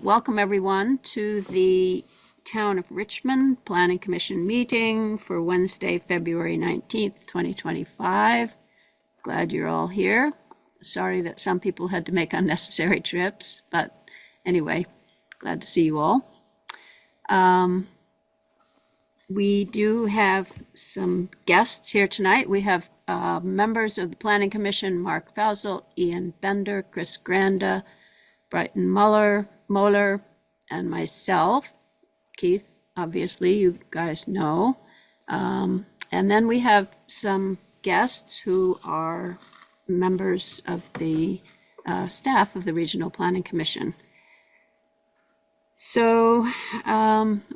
Welcome everyone to the Town of Richmond Planning Commission meeting for Wednesday, February 19th, 2025. Glad you're all here. Sorry that some people had to make unnecessary trips, but anyway, glad to see you all. We do have some guests here tonight. We have members of the Planning Commission, Mark Fausel, Ian Bender, Chris Granda, Brighton Moeller, and myself. Keith, obviously, you guys know. And then we have some guests who are members of the staff of the Regional Planning Commission. So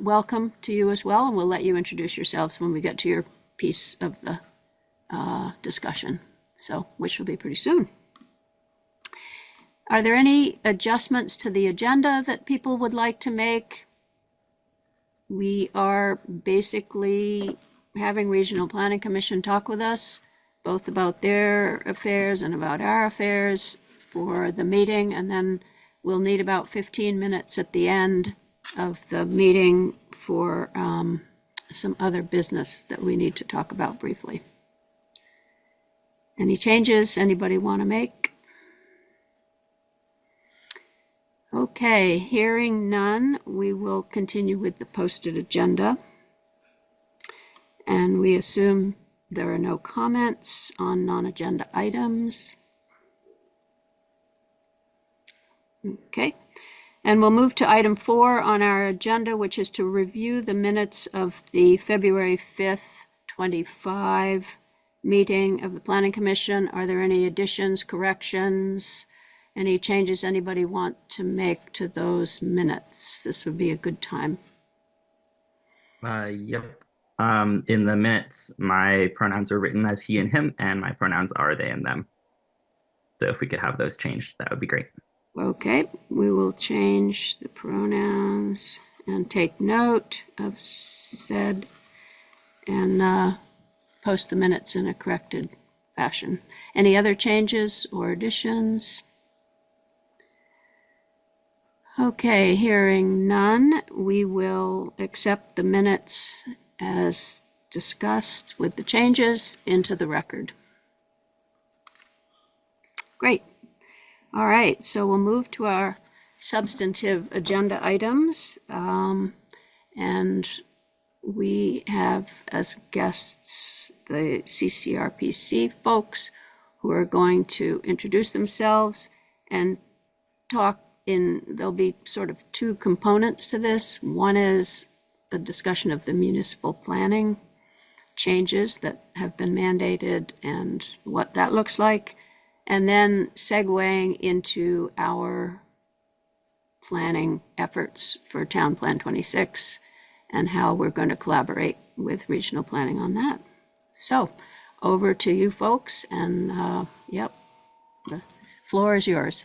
welcome to you as well, and we'll let you introduce yourselves when we get to your piece of the discussion, so which will be pretty soon. Are there any adjustments to the agenda that people would like to make? We are basically having Regional Planning Commission talk with us, both about their affairs and about our affairs for the meeting, and then we'll need about 15 minutes at the end of the meeting for some other business that we need to talk about briefly. Any changes anybody want to make? Okay, hearing none, we will continue with the posted agenda. And we assume there are no comments on non-agenda items. Okay, and we'll move to item 4 on our agenda, which is to review the minutes of the February 5th, 25 meeting of the Planning Commission. Are there any additions, corrections, any changes anybody want to make to those minutes? This would be a good time. Yep. In the minutes, my pronouns are written as he and him, and my pronouns are they and them. So if we could have those changed, that would be great. Okay, we will change the pronouns and take note of said and post the minutes in a corrected fashion. Any other changes or additions? Okay, hearing none, we will accept the minutes as discussed with the changes into the record. Great. All right, so we'll move to our substantive agenda items. And we have as guests the CCRPC folks who are going to introduce themselves and talk. There'll be sort of two components to this. One is a discussion of the municipal planning changes that have been mandated and what that looks like, and then segueing into our planning efforts for Town Plan 26 and how we're going to collaborate with regional planning on that. So over to you folks, and yep, the floor is yours.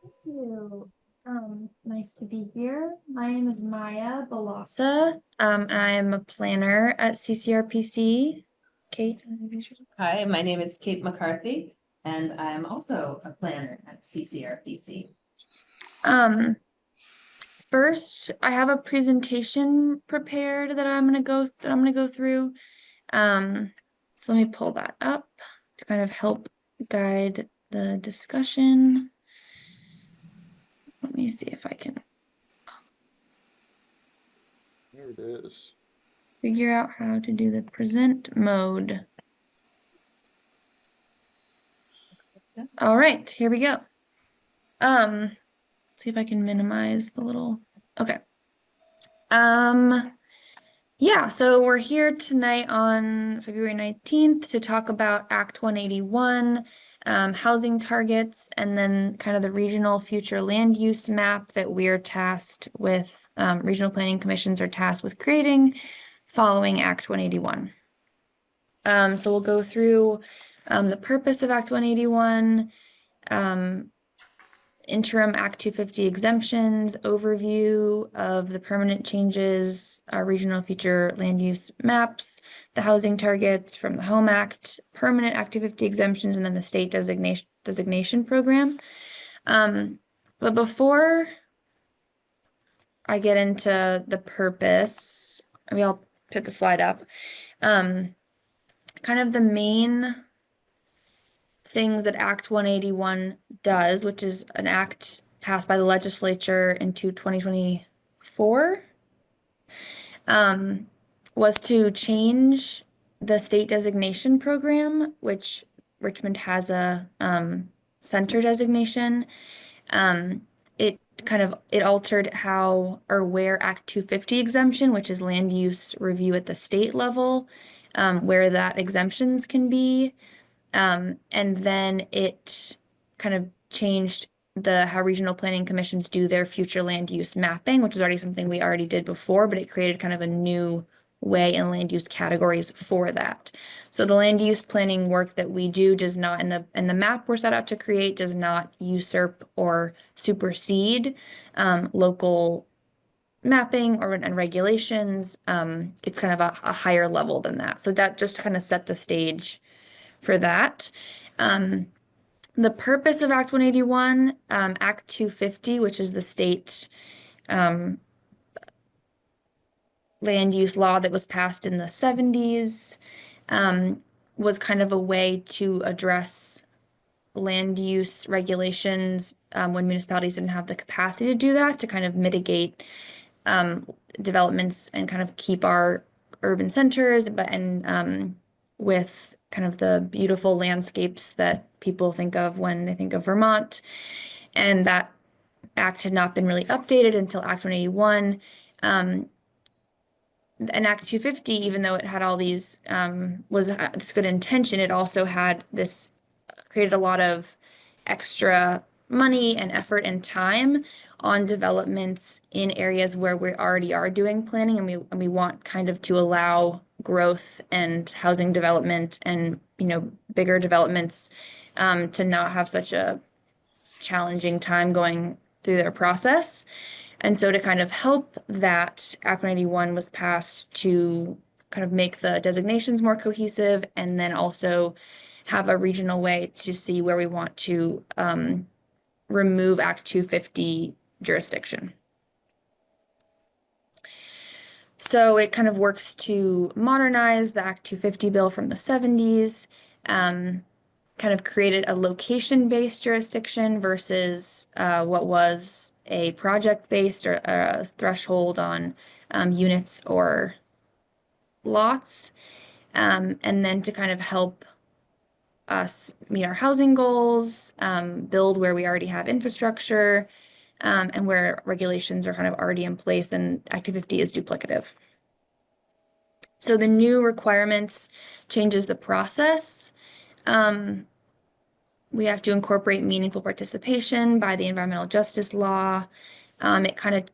Thank you. Nice to be here. My name is Maya Balasa, and I am a planner at CCRPC. Kate? Hi, my name is Kate McCarthy, and I am also a planner at CCRPC. First, I have a presentation prepared that I'm gonna go through. So let me pull that up to kind of help guide the discussion. Let me see if I can. There it is. Figure out how to do the present mode. All right, here we go. See if I can minimize the little, okay. Yeah, so we're here tonight on February 19th to talk about Act 181, housing targets, and then kind of the regional future land use map that we're tasked with, regional planning commissions are tasked with creating following Act 181. So we'll go through the purpose of Act 181, interim Act 250 exemptions, overview of the permanent changes, regional future land use maps, the housing targets from the Home Act, permanent Act 250 exemptions, and then the state designation program. But before I get into the purpose, maybe I'll put the slide up. Kind of the main things that Act 181 does, which is an act passed by the legislature into 2024, was to change the state designation program, which Richmond has a center designation. It altered how or where Act 250 exemption, which is land use review at the state level, where that exemptions can be. And then it kind of changed how regional planning commissions do their future land use mapping, which is already something we already did before, but it created kind of a new way in land use categories for that. So the land use planning work that we do does not, in the map we're set out to create, does not usurp or supersede local mapping and regulations. It's kind of a higher level than that. So that just kind of set the stage for that. The purpose of Act 181, Act 250, which is the state land use law that was passed in the 70s, was kind of a way to address land use regulations when municipalities didn't have the capacity to do that, to kind of mitigate developments and kind of keep our urban centers, with kind of the beautiful landscapes that people think of when they think of Vermont. And that act had not been really updated until Act 181. And Act 250, even though it had all these, was this good intention, it also had this, created a lot of extra money and effort and time on developments in areas where we already are doing planning, and we want kind of to allow growth and housing development and, bigger developments to not have such a challenging time going through their process. And so to kind of help that, Act 181 was passed to kind of make the designations more cohesive, and then also have a regional way to see where we want to remove Act 250 jurisdiction. So it kind of works to modernize the Act 250 bill from the 70s, kind of created a location-based jurisdiction versus what was a project-based or a threshold on units or lots, and then to kind of help us meet our housing goals, build where we already have infrastructure, and where regulations are kind of already in place and Act 250 is duplicative. So the new requirements changes the process. We have to incorporate meaningful participation by the environmental justice law. It kind of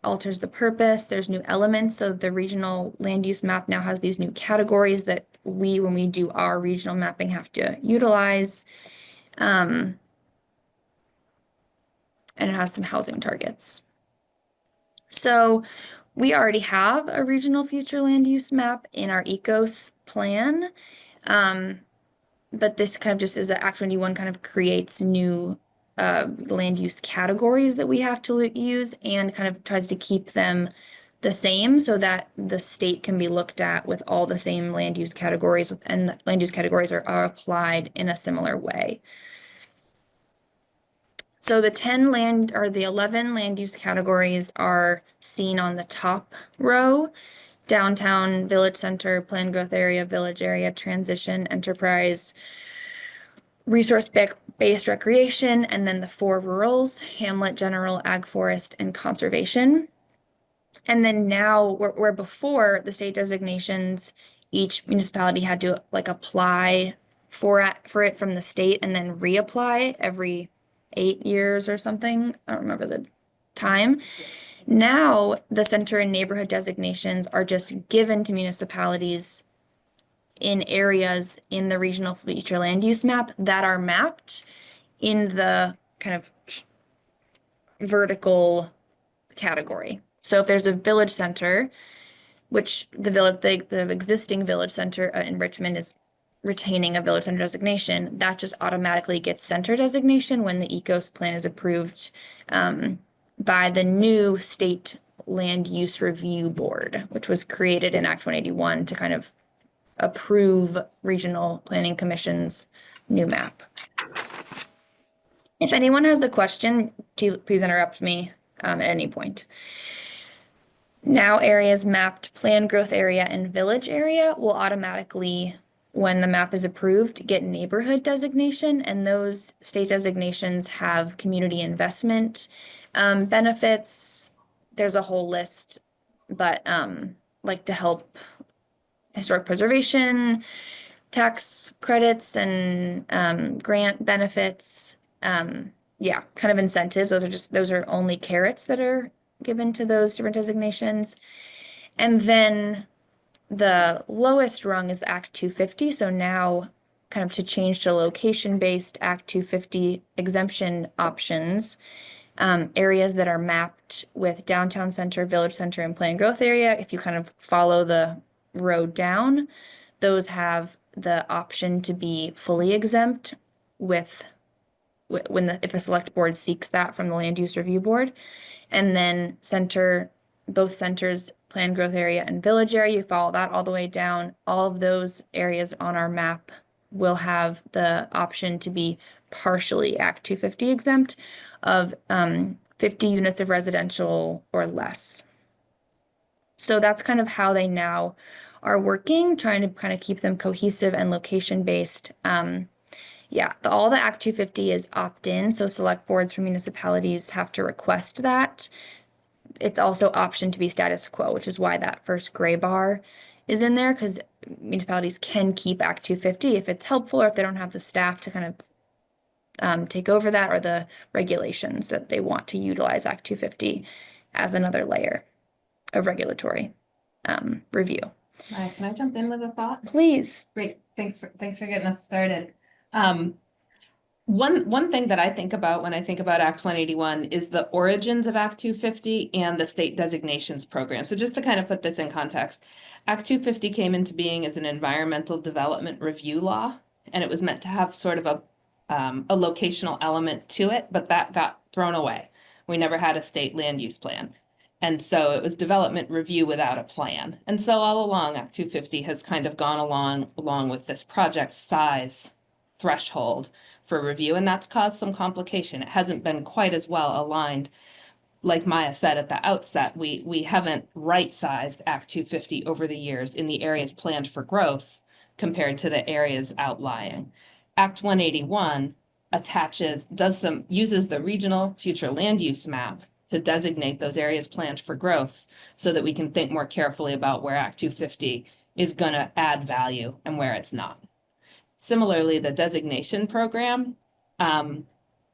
alters the purpose. There's new elements. So the regional land use map now has these new categories that when we do our regional mapping, have to utilize. And it has some housing targets. So we already have a regional future land use map in our ECOS plan. But this kind of just is an Act 181 kind of creates new land use categories that we have to use, and kind of tries to keep them the same so that the state can be looked at with all the same land use categories, and the land use categories are applied in a similar way. So the 11 land use categories are seen on the top row: downtown, village center, planned growth area, village area, transition, enterprise, resource-based recreation, and then the 4 rurals: hamlet, general, ag forest, and conservation. And then now, where before the state designations, each municipality had to apply for it from the state and then reapply every 8 years or something. I don't remember the time. Now, the center and neighborhood designations are just given to municipalities in areas in the regional future land use map that are mapped in the kind of vertical category. So if there's a village center, which the existing village center in Richmond is retaining a village center designation, that just automatically gets center designation when the ECOS plan is approved by the new state land use review board, which was created in Act 181 to kind of approve regional planning commission's new map. If anyone has a question, please interrupt me at any point. Now areas mapped plan growth area and village area will automatically, when the map is approved, get neighborhood designation, and those state designations have community investment benefits. There's a whole list, but like to help historic preservation, tax credits, and grant benefits. Yeah, kind of incentives. Those are only carrots that are given to those different designations. And then the lowest rung is Act 250. So now kind of to change to location-based Act 250 exemption options, areas that are mapped with downtown center, village center, and planned growth area, if you kind of follow the road down, those have the option to be fully exempt if a select board seeks that from the land use review board. And then both centers, planned growth area and village area, you follow that all the way down. All of those areas on our map will have the option to be partially Act 250 exempt of 50 units of residential or less. So that's kind of how they now are working, trying to kind of keep them cohesive and location-based. Yeah, all the Act 250 is opt-in, so select boards for municipalities have to request that. It's also option to be status quo, which is why that first gray bar is in there, because municipalities can keep Act 250 if it's helpful or if they don't have the staff to kind of take over that, or the regulations that they want to utilize Act 250 as another layer of regulatory review. Can I jump in with a thought? Please. Great, thanks for getting us started. One thing that I think about when I think about Act 181 is the origins of Act 250 and the state designations program. So just to kind of put this in context, Act 250 came into being as an environmental development review law, and it was meant to have sort of a locational element to it, but that got thrown away. We never had a state land use plan. And so it was development review without a plan. And so all along, Act 250 has kind of gone along with this project size threshold for review, and that's caused some complication. It hasn't been quite as well aligned. Like Maya said at the outset, we haven't right-sized Act 250 over the years in the areas planned for growth compared to the areas outlying. Act 181 uses the regional future land use map to designate those areas planned for growth so that we can think more carefully about where Act 250 is going to add value and where it's not. Similarly, the designation program kind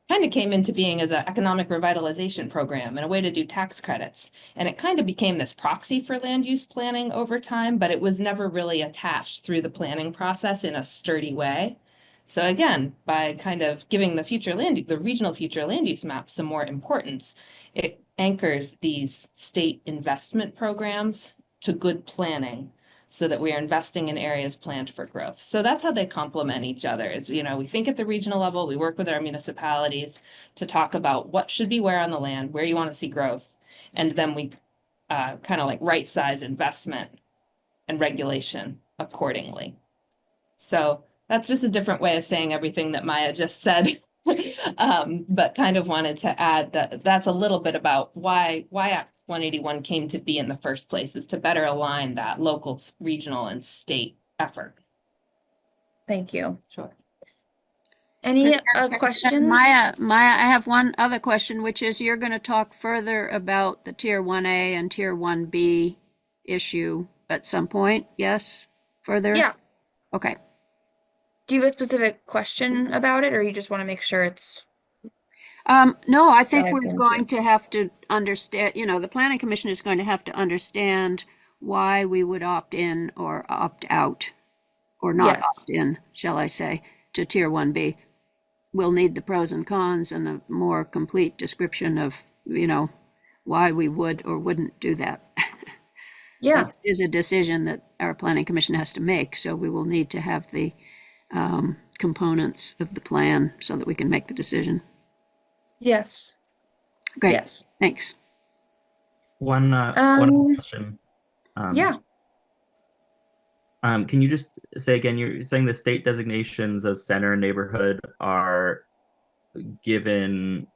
of came into being as an economic revitalization program and a way to do tax credits. And it kind of became this proxy for land use planning over time, but it was never really attached through the planning process in a sturdy way. So again, by kind of giving the regional future land use map some more importance, it anchors these state investment programs to good planning so that we are investing in areas planned for growth. So that's how they complement each other. Is, we think at the regional level, we work with our municipalities to talk about what should be where on the land, where you want to see growth. And then we kind of like right size investment and regulation accordingly. So that's just a different way of saying everything that Maya just said. But kind of wanted to add that that's a little bit about why Act 181 came to be in the first place, is to better align that local, regional, and state effort. Thank you. Sure. Any questions? Maya, I have one other question, which is you're going to talk further about the Tier 1A and Tier 1B issue at some point, yes? Further? Yeah. Okay. Do you have a specific question about it, or you just want to make sure it's? No, I think Dived we're into. going to have to understand, the Planning Commission is going to have to understand why we would opt in or opt out, or not Yes. opt in, shall I say, to Tier 1B. We'll need the pros and cons and a more complete description of, why we would or wouldn't do that. Yeah. That is a decision that our Planning Commission has to make, so we will need to have the components of the plan so that we can make the decision. Yes. Great, Yes. thanks. One more question. Yeah. Can you just say again, you're saying the state designations of center and neighborhood are given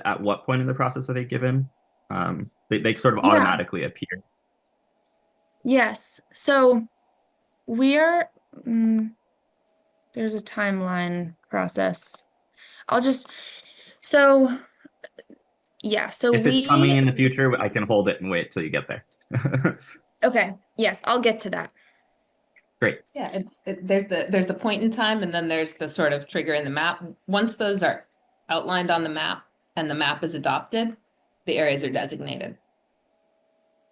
at what point in the process are they given? They sort of Yeah. automatically appear. Yes. So we are, there's a timeline process. So yeah, so If it's coming in the future, I can hold it and wait till you get there. okay, yes, I'll get to that. Great. Yeah, there's the point in time, and then there's the sort of trigger in the map. Once those are outlined on the map and the map is adopted, the areas are designated.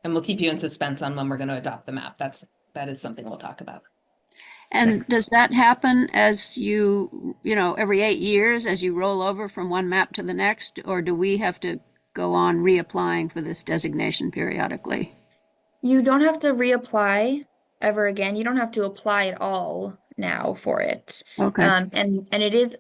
And we'll keep you in suspense on when we're going to adopt the map. That is something we'll talk about. And Thanks. does that happen as you know, every 8 years as you roll over from one map to the next, or do we have to go on reapplying for this designation periodically? You don't have to reapply ever again. You don't have to apply at all now for it. Okay. And it is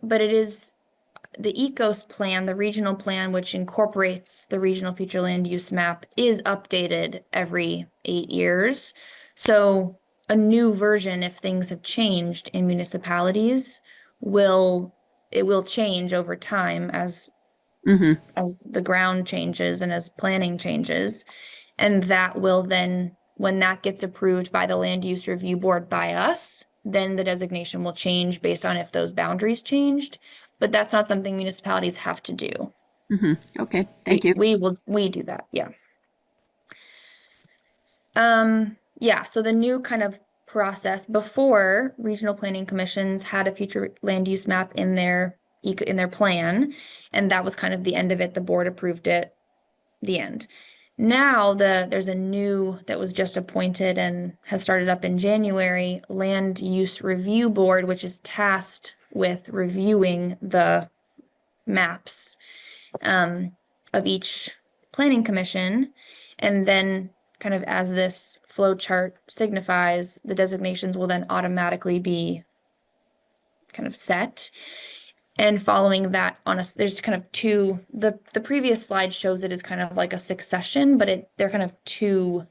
the ECOS plan, the regional plan, which incorporates the regional future land use map, is updated every 8 years. So a new version, if things have changed in municipalities, will change over time as the ground changes and as planning changes. And that will then, when that gets approved by the land use review board by us, then the designation will change based on if those boundaries changed. But that's not something municipalities have to do. Okay, thank you. We do that, yeah. Yeah, so the new kind of process, before regional planning commissions had a future land use map in their plan, and that was kind of the end of it. The board approved it, the end. Now there's a new that was just appointed and has started up in January, land use review board, which is tasked with reviewing the maps of each planning commission. And then kind of as this flow chart signifies, the designations will then automatically be kind of set. And following that there's kind of two, the previous slide shows it as kind of like a succession, but they're kind of two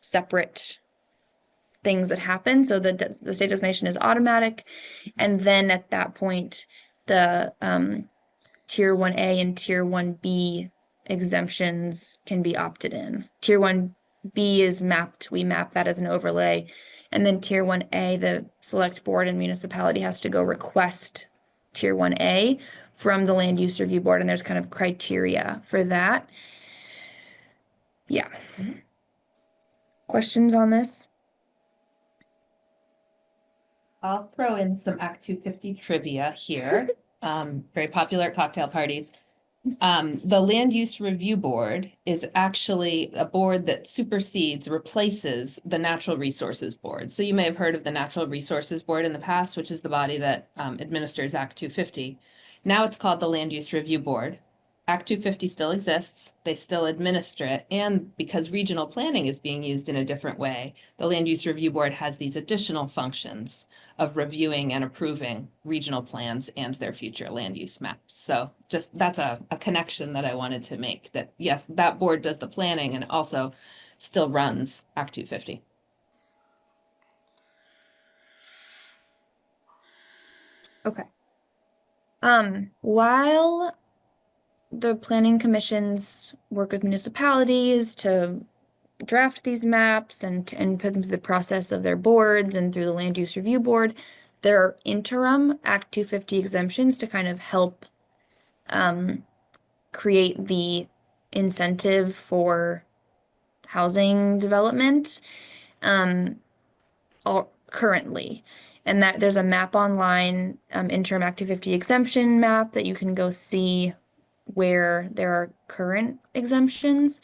separate things that happen. So the state designation is automatic. And then at that point, the Tier 1A and Tier 1B exemptions can be opted in. Tier 1B is mapped, we map that as an overlay. And then Tier 1A, the select board and municipality has to go request Tier 1A from the land use review board, and there's kind of criteria for that. Yeah. Questions on this? I'll throw in some Act 250 trivia here. Very popular at cocktail parties. The Land Use Review Board is actually a board that replaces the Natural Resources Board. So you may have heard of the Natural Resources Board in the past, which is the body that administers Act 250. Now it's called the Land Use Review Board. Act 250 still exists, they still administer it, and because regional planning is being used in a different way, the Land Use Review Board has these additional functions of reviewing and approving regional plans and their future land use maps. So just that's a connection that I wanted to make, that yes, that board does the planning and also still runs Act 250. Okay. While the planning commissions work with municipalities to draft these maps and put them through the process of their boards and through the land use review board, there are interim Act 250 exemptions to kind of help create the incentive for housing development currently. And that there's a map online, interim Act 250 exemption map that you can go see where there are current exemptions.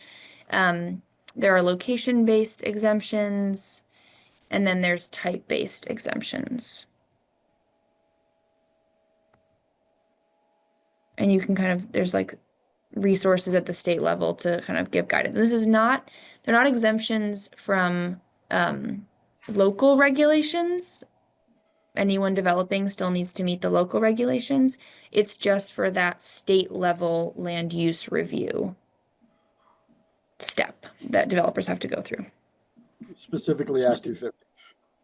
There are location-based exemptions, and then there's type-based exemptions. And you can there's like resources at the state level to kind of give guidance. They're not exemptions from local regulations. anyone developing still needs to meet the local regulations. It's just for that state level land use review step that developers have to go through. Specifically Act 250.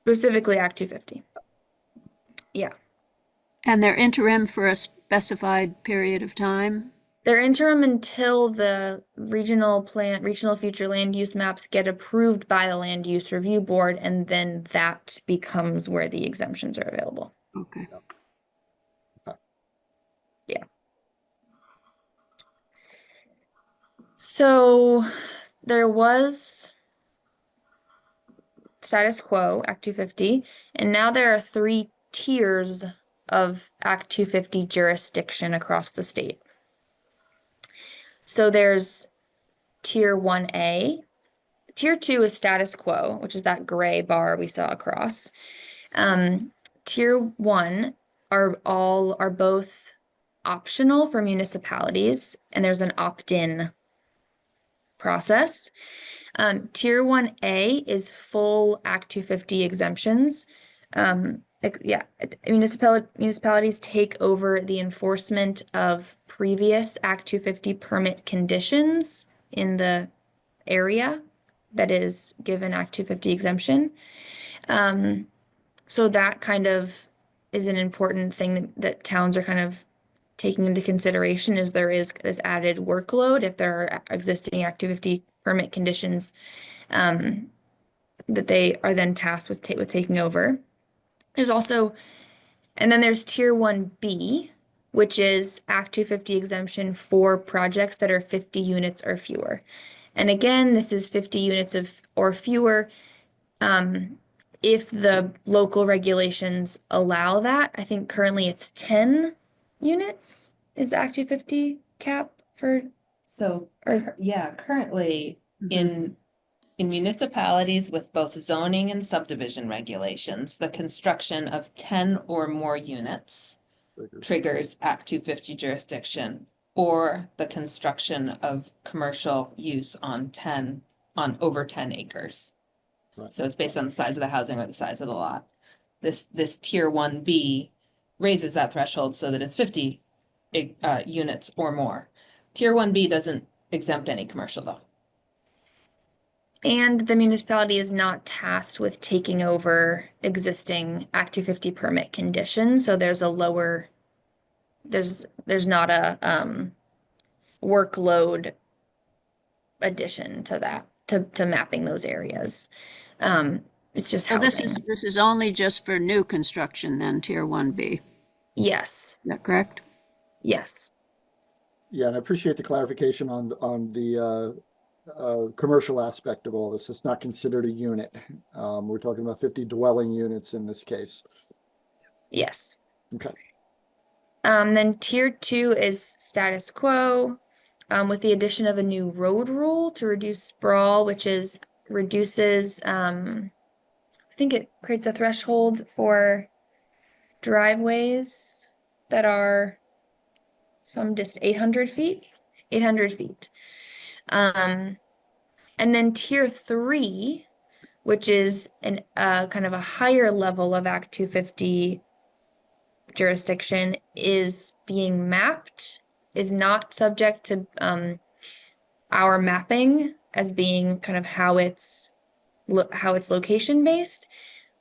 Specifically Act 250. Yeah. And they're interim for a specified period of time? They're interim until the regional future land use maps get approved by the land use review board, and then that becomes where the exemptions are available. Okay. Yeah. So there was status quo, Act 250, and now there are 3 tiers of Act 250 jurisdiction across the state. So there's Tier 1A. Tier 2 is status quo, which is that gray bar we saw across. Tier 1 are both optional for municipalities, and there's an opt-in process. Tier 1A is full Act 250 exemptions. Municipalities take over the enforcement of previous Act 250 permit conditions in the area that is given Act 250 exemption. So that kind of is an important thing that towns are kind of taking into consideration, is there is this added workload if there are existing Act 250 permit conditions that they are then tasked with taking over. There's also, and then there's Tier 1B, which is Act 250 exemption for projects that are 50 units or fewer. And again, this is 50 units or fewer if the local regulations allow that. I think currently it's 10 units is the Act 250 cap for. So, yeah, currently in municipalities with both zoning and subdivision regulations, the construction of 10 or more units triggers Act 250 jurisdiction, or the construction of commercial use on over 10 acres. Right. So it's based on the size of the housing or the size of the lot. This Tier 1B raises that threshold so that it's 50 units or more. Tier 1B doesn't exempt any commercial though. And the municipality is not tasked with taking over existing Act 250 permit conditions, so there's a lower, there's not a workload addition to that, to mapping those areas. It's just So housing. this is only just for new construction then, Tier 1B, Yes, is that correct? yes. Yeah, and I appreciate the clarification on the commercial aspect of all this. It's not considered a unit. We're talking about 50 dwelling units in this case. Yes. Okay. Then Tier 2 is status quo, with the addition of a new road rule to reduce sprawl, which reduces, I think it creates a threshold for driveways that are some distance, 800 feet. And then Tier 3, which is an kind of a higher level of Act 250 jurisdiction, is being mapped, is not subject to our mapping as being kind of how it's location based.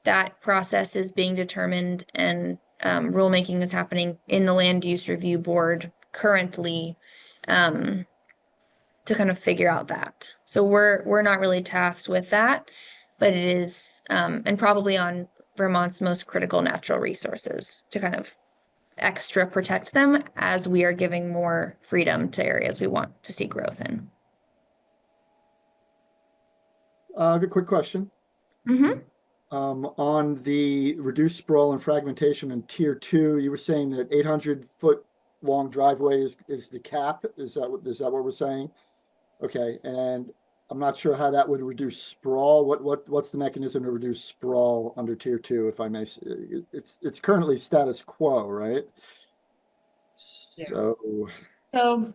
That process is being determined, and rulemaking is happening in the land use review board currently to kind of figure out that. So we're not really tasked with that, but it is and probably on Vermont's most critical natural resources to kind of extra protect them as we are giving more freedom to areas we want to see growth in. I have a quick question. Mm-hmm. On the reduced sprawl and fragmentation in Tier 2, you were saying that 800-foot long driveway is the cap. Is that what we're saying? Okay, and I'm not sure how that would reduce sprawl. What's the mechanism to reduce sprawl under Tier 2, if I may? It's currently status quo, right? So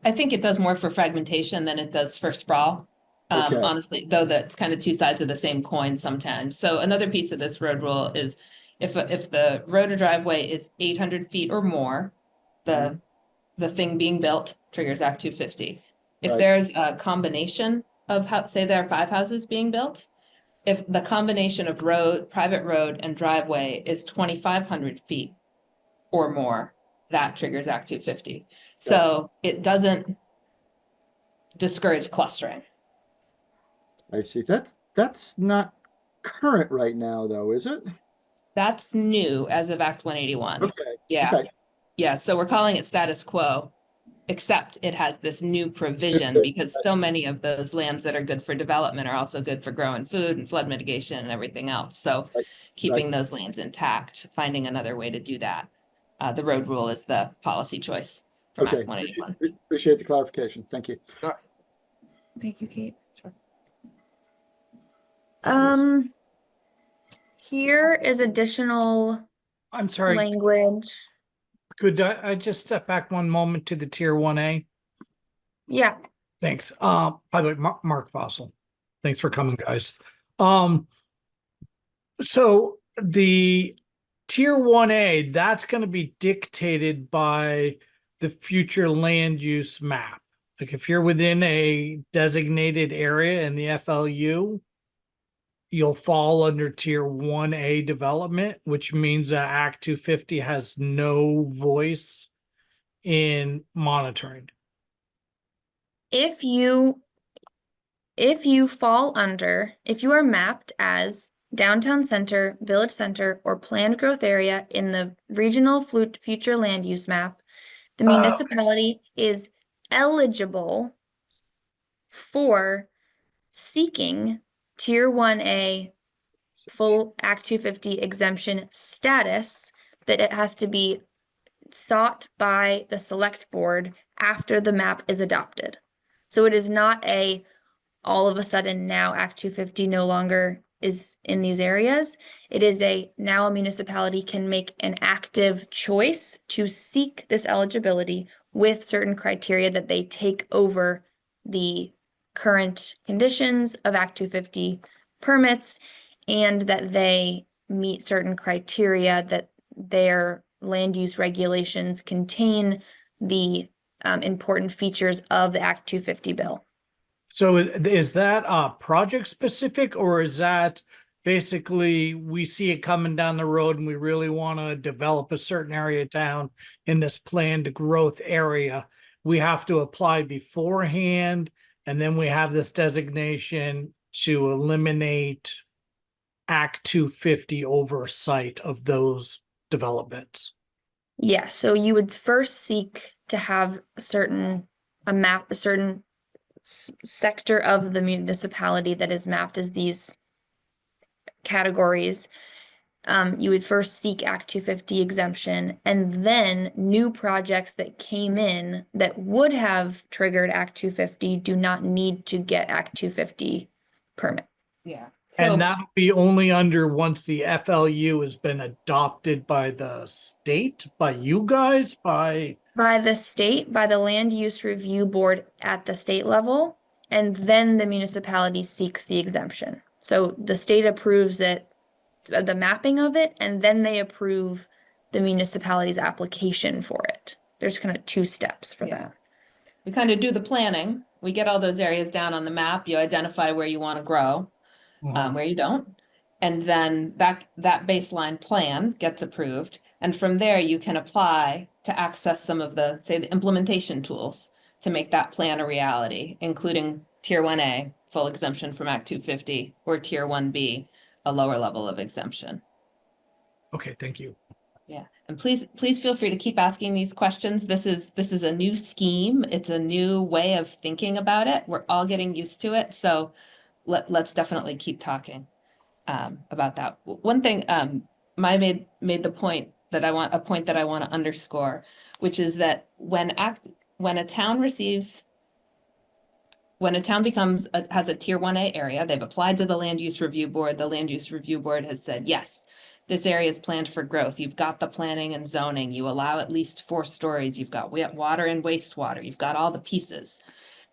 I think it does more for fragmentation than it does for sprawl. Okay. Honestly, though, that's kind of two sides of the same coin sometimes. So another piece of this road rule is If the road or driveway is 800 feet or more, the thing being built triggers Act 250. If Right. there's a combination of, say there are 5 houses being built, if the combination of private road and driveway is 2,500 feet or more, that triggers Act 250. So it doesn't discourage clustering. I see. That's not current right now, though, is it? That's new as of Act 181. Okay. Yeah. Okay. Yeah, so we're calling it status quo, except it has this new provision Okay. because so many of those lands that are good for development are also good for growing food and flood mitigation and everything else. So Right. keeping those lands intact, finding another way to do that. The road rule is the policy choice from Okay. Act 181. Appreciate the clarification. Thank you. Sure. Thank you, Kate. Sure. Here is additional I'm sorry, language. could I just step back one moment to the tier 1A? Yeah, Thanks. By the way, Mark Fossil. Thanks for coming, guys. So the tier 1A, that's going to be dictated by the future land use map. Like if you're within a designated area in the FLU, you'll fall under tier 1A development, which means that Act 250 has no voice in monitoring. if you fall under, if you are mapped as downtown center, village center, or planned growth area in the regional future land use map, the municipality is eligible for seeking tier 1A full Act 250 exemption status, but it has to be sought by the select board after the map is adopted. So it is not a all of a sudden now Act 250 no longer is in these areas. It is now a municipality can make an active choice to seek this eligibility with certain criteria that they take over the current conditions of Act 250 permits, and that they meet certain criteria that their land use regulations contain the important features of the Act 250 bill. So is that project specific, or is that basically we see it coming down the road and we really want to develop a certain area down in this planned growth area? We have to apply beforehand, and then we have this designation to eliminate Act 250 oversight of those developments. Yeah, so you would first seek to have a certain sector of the municipality that is mapped as these categories. You would first seek Act 250 exemption, and then new projects that came in that would have triggered Act 250 do not need to get Act 250 permit. Yeah. So, And that'll be only under once the FLU has been adopted by the state, by you guys, by the state, by the land use review board at the state level, and then the municipality seeks the exemption. So the state approves it, the mapping of it, and then they approve the municipality's application for it. There's kind of 2 steps for that. we kind of do the planning. We get all those areas down on the map. You identify where you want to grow, where you don't. And then that baseline plan gets approved. And from there, you can apply to access some of the, say, the implementation tools to make that plan a reality, including Tier 1A, full exemption from Act 250, or Tier 1B, a lower level of exemption. Okay, thank you. Yeah, and please feel free to keep asking these questions. This is a new scheme. It's a new way of thinking about it. We're all getting used to it. So let's definitely keep talking about that. One thing, Maya made the point that I want to underscore, which is that when a town has a Tier 1A area, they've applied to the Land Use Review Board. The Land Use Review Board has said, yes, this area is planned for growth. You've got the planning and zoning. You allow at least 4 stories. You've got water and wastewater. You've got all the pieces.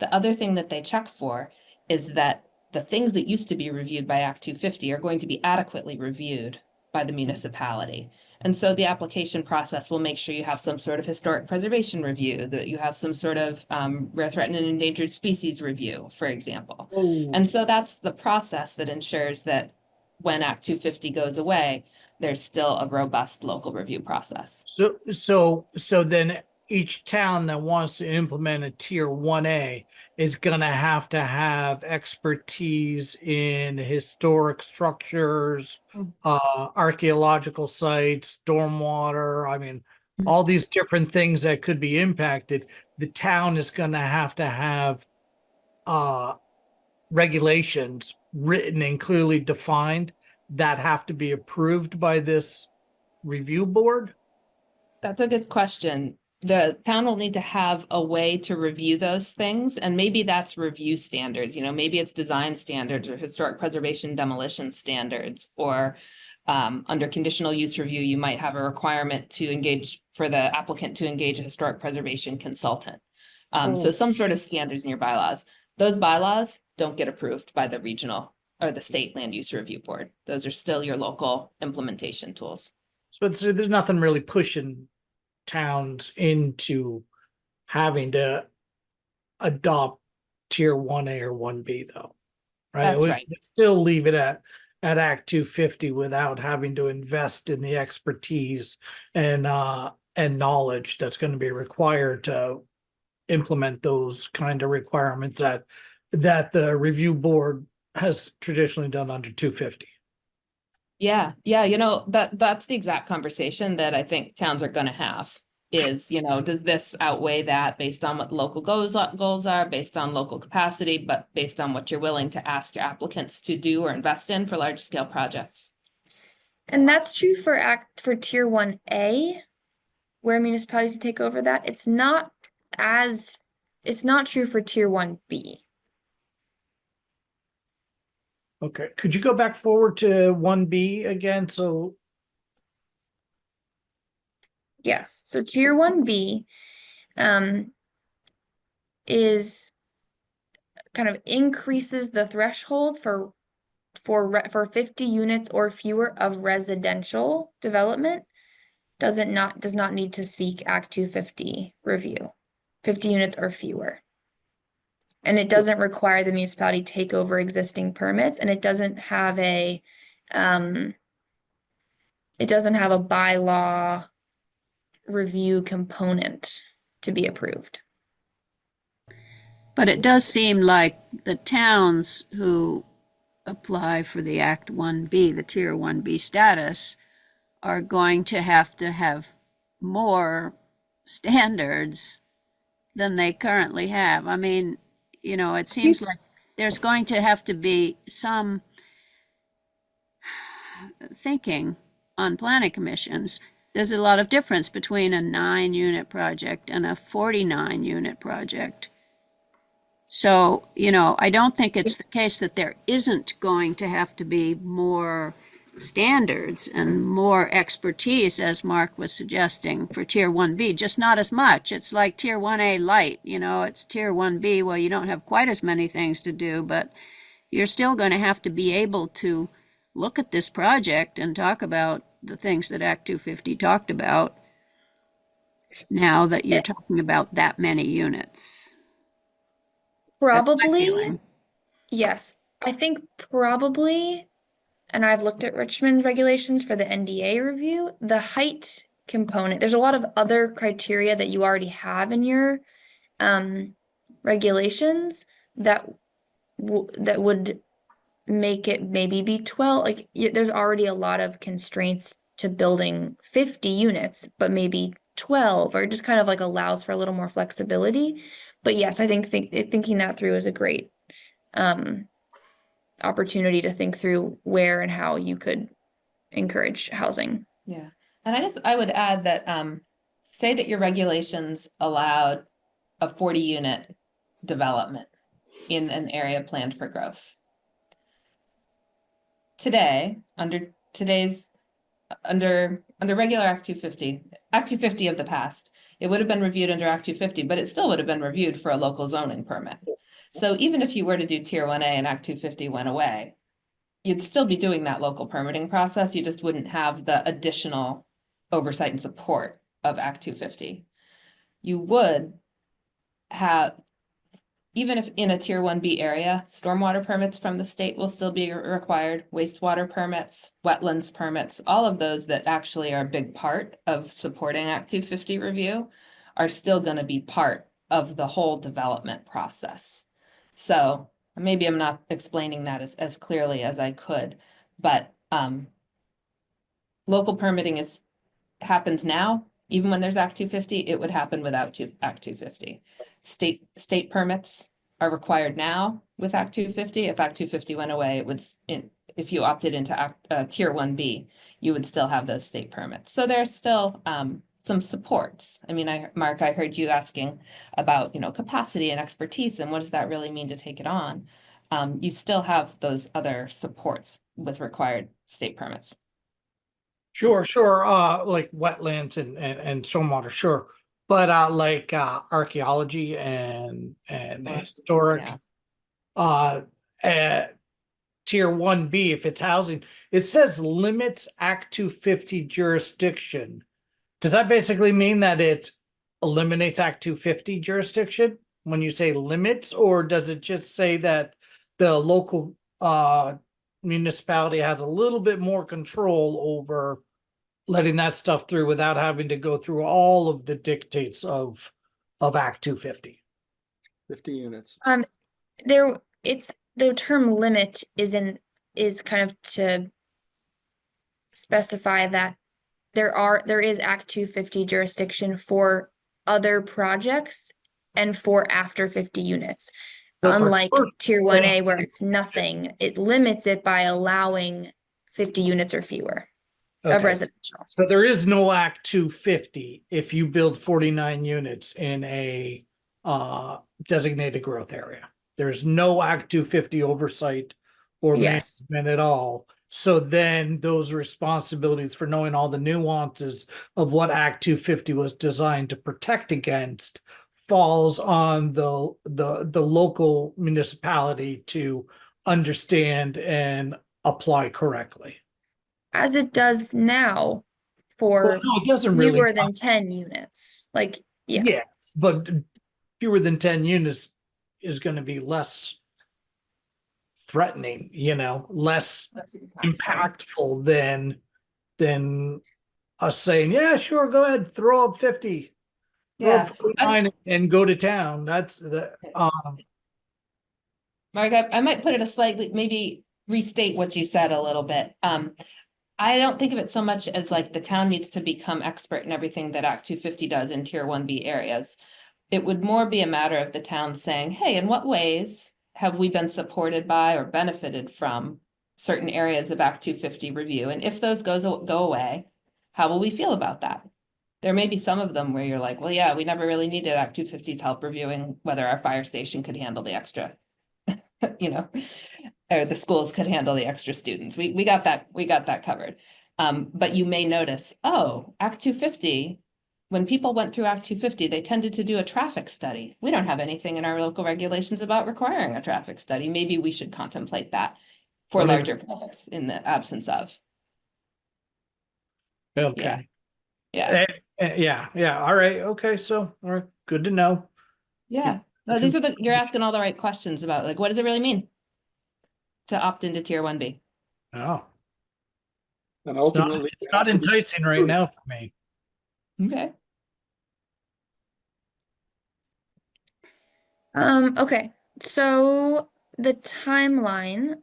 The other thing that they check for is that the things that used to be reviewed by Act 250 are going to be adequately reviewed by the municipality. And so the application process will make sure you have some sort of historic preservation review, that you have some sort of rare, threatened, and endangered species review, for example. Oh. And so that's the process that ensures that when Act 250 goes away, there's still a robust local review process. So then each town that wants to implement a tier 1A is gonna have to have expertise in historic structures, archaeological sites, stormwater. I mean, all these different things that could be impacted. The town is gonna have regulations written and clearly defined that have to be approved by this review board. That's a good question. The town will need to have a way to review those things, and maybe that's review standards, maybe it's design standards or historic preservation demolition standards, or under conditional use review, you might have a requirement to engage for the applicant to engage a historic preservation consultant. So some sort of standards in your bylaws. Those bylaws don't get approved by the regional or the state land use review board. Those are still your local implementation tools. So there's nothing really pushing towns into having to adopt tier 1A or 1B though, right? That's We right. could still leave it at Act 250 without having to invest in the expertise and knowledge that's going to be required to implement those kind of requirements that the review board has traditionally done under 250. Yeah, that's the exact conversation that I think towns are gonna have is, does this outweigh that based on what local goals are, based on local capacity, but based on what you're willing to ask your applicants to do or invest in for large scale projects? And that's true for tier 1A, where municipalities can take over that. It's not true for tier 1B. Okay, could you go back forward to 1B again? So Yes, so tier 1B is kind of increases the threshold for 50 units or fewer of residential development. Does not need to seek Act 250 review, 50 units or fewer. And it doesn't require the municipality take over existing permits, and it doesn't have a bylaw review component to be approved. But it does seem like the towns who apply for the Act 1B, the Tier 1B status, are going to have more standards than they currently have. I mean, it seems like there's going to have to be some thinking on planning commissions. There's a lot of difference between a 9-unit project and a 49-unit project. So, I don't think it's the case that there isn't going to have to be more standards and more expertise, as Mark was suggesting, for Tier 1B, just not as much. It's like Tier 1A light, it's Tier 1B. Well, you don't have quite as many things to do, but you're still going to have to be able to look at this project and talk about the things that Act 250 talked about now that you're talking about that many units. Probably, yes. I think probably, and I've looked at Richmond regulations for the NDA review, the height component, there's a lot of other criteria that you already have in your regulations that would make it maybe be 12. Like there's already a lot of constraints to building 50 units, but maybe 12, or just kind of like allows for a little more flexibility. But yes, I think thinking that through is a great opportunity to think through where and how you could encourage housing. Yeah, and I would add that say that your regulations allowed a 40-unit development in an area planned for growth. Today, under regular Act 250, Act 250 of the past, it would have been reviewed under Act 250, but it still would have been reviewed for a local zoning permit. So even if you were to do Tier 1A and Act 250 went away, you'd still be doing that local permitting process. You just wouldn't have the additional oversight and support of Act 250. You would have, even if in a tier 1B area, stormwater permits from the state will still be required, wastewater permits, wetlands permits, all of those that actually are a big part of supporting Act 250 review are still going to be part of the whole development process. So maybe I'm not explaining that as clearly as I could, but local permitting happens now. Even when there's Act 250, it would happen without Act 250. State permits are required now with Act 250. If Act 250 went away, it would, if you opted into Tier 1B, you would still have those state permits. So there's still some supports. I mean, Mark, I heard you asking about, capacity and expertise and what does that really mean to take it on? You still have those other supports with required state permits. Sure. Like wetlands and stormwater, sure. But like archaeology and historic, Yeah. tier 1B, if it's housing, it says limits Act 250 jurisdiction. Does that basically mean that it eliminates Act 250 jurisdiction when you say limits, or does it just say that the local municipality has a little bit more control over letting that stuff through without having to go through all of the dictates of Act 250? 50 units. It's the term limit is kind of to specify that there is Act 250 jurisdiction for other projects and for after 50 units. Well, for Unlike first- tier 1A where it's nothing, it limits it by allowing 50 units or fewer of Okay. residential. So there is no Act 250 if you build 49 units in a designated growth area. There's no Act 250 oversight or Yes. management at all. So then those responsibilities for knowing all the nuances of what Act 250 was designed to protect against falls on the local municipality to understand and apply correctly. As it does now for Well, no, it doesn't really. fewer than 10 units. Like, yeah. Yes, but fewer than 10 units is going to be less threatening, less impactful than us saying, yeah, sure, go ahead, throw up 50, throw Yeah. up 49 and go to town. That's the Mark, I might put it maybe restate what you said a little bit. I don't think of it so much as like the town needs to become expert in everything that Act 250 does in tier 1B areas. It would more be a matter of the town saying, hey, in what ways have we been supported by or benefited from certain areas of Act 250 review? And if those go away, how will we feel about that? There may be some of them where you're like, well, yeah, we never really needed Act 250's help reviewing whether our fire station could handle the extra, or the schools could handle the extra students. We got that covered. But you may notice, Act 250, when people went through Act 250, they tended to do a traffic study. We don't have anything in our local regulations about requiring a traffic study. Maybe we should contemplate that for larger projects in the absence of. okay. Yeah. Yeah. All right. Okay. So, all right. Good to know. Yeah. No, you're asking all the right questions about like, what does it really mean to opt into tier 1B? Oh, And ultimately, it's not enticing right now for me. Okay. Okay. So the timeline,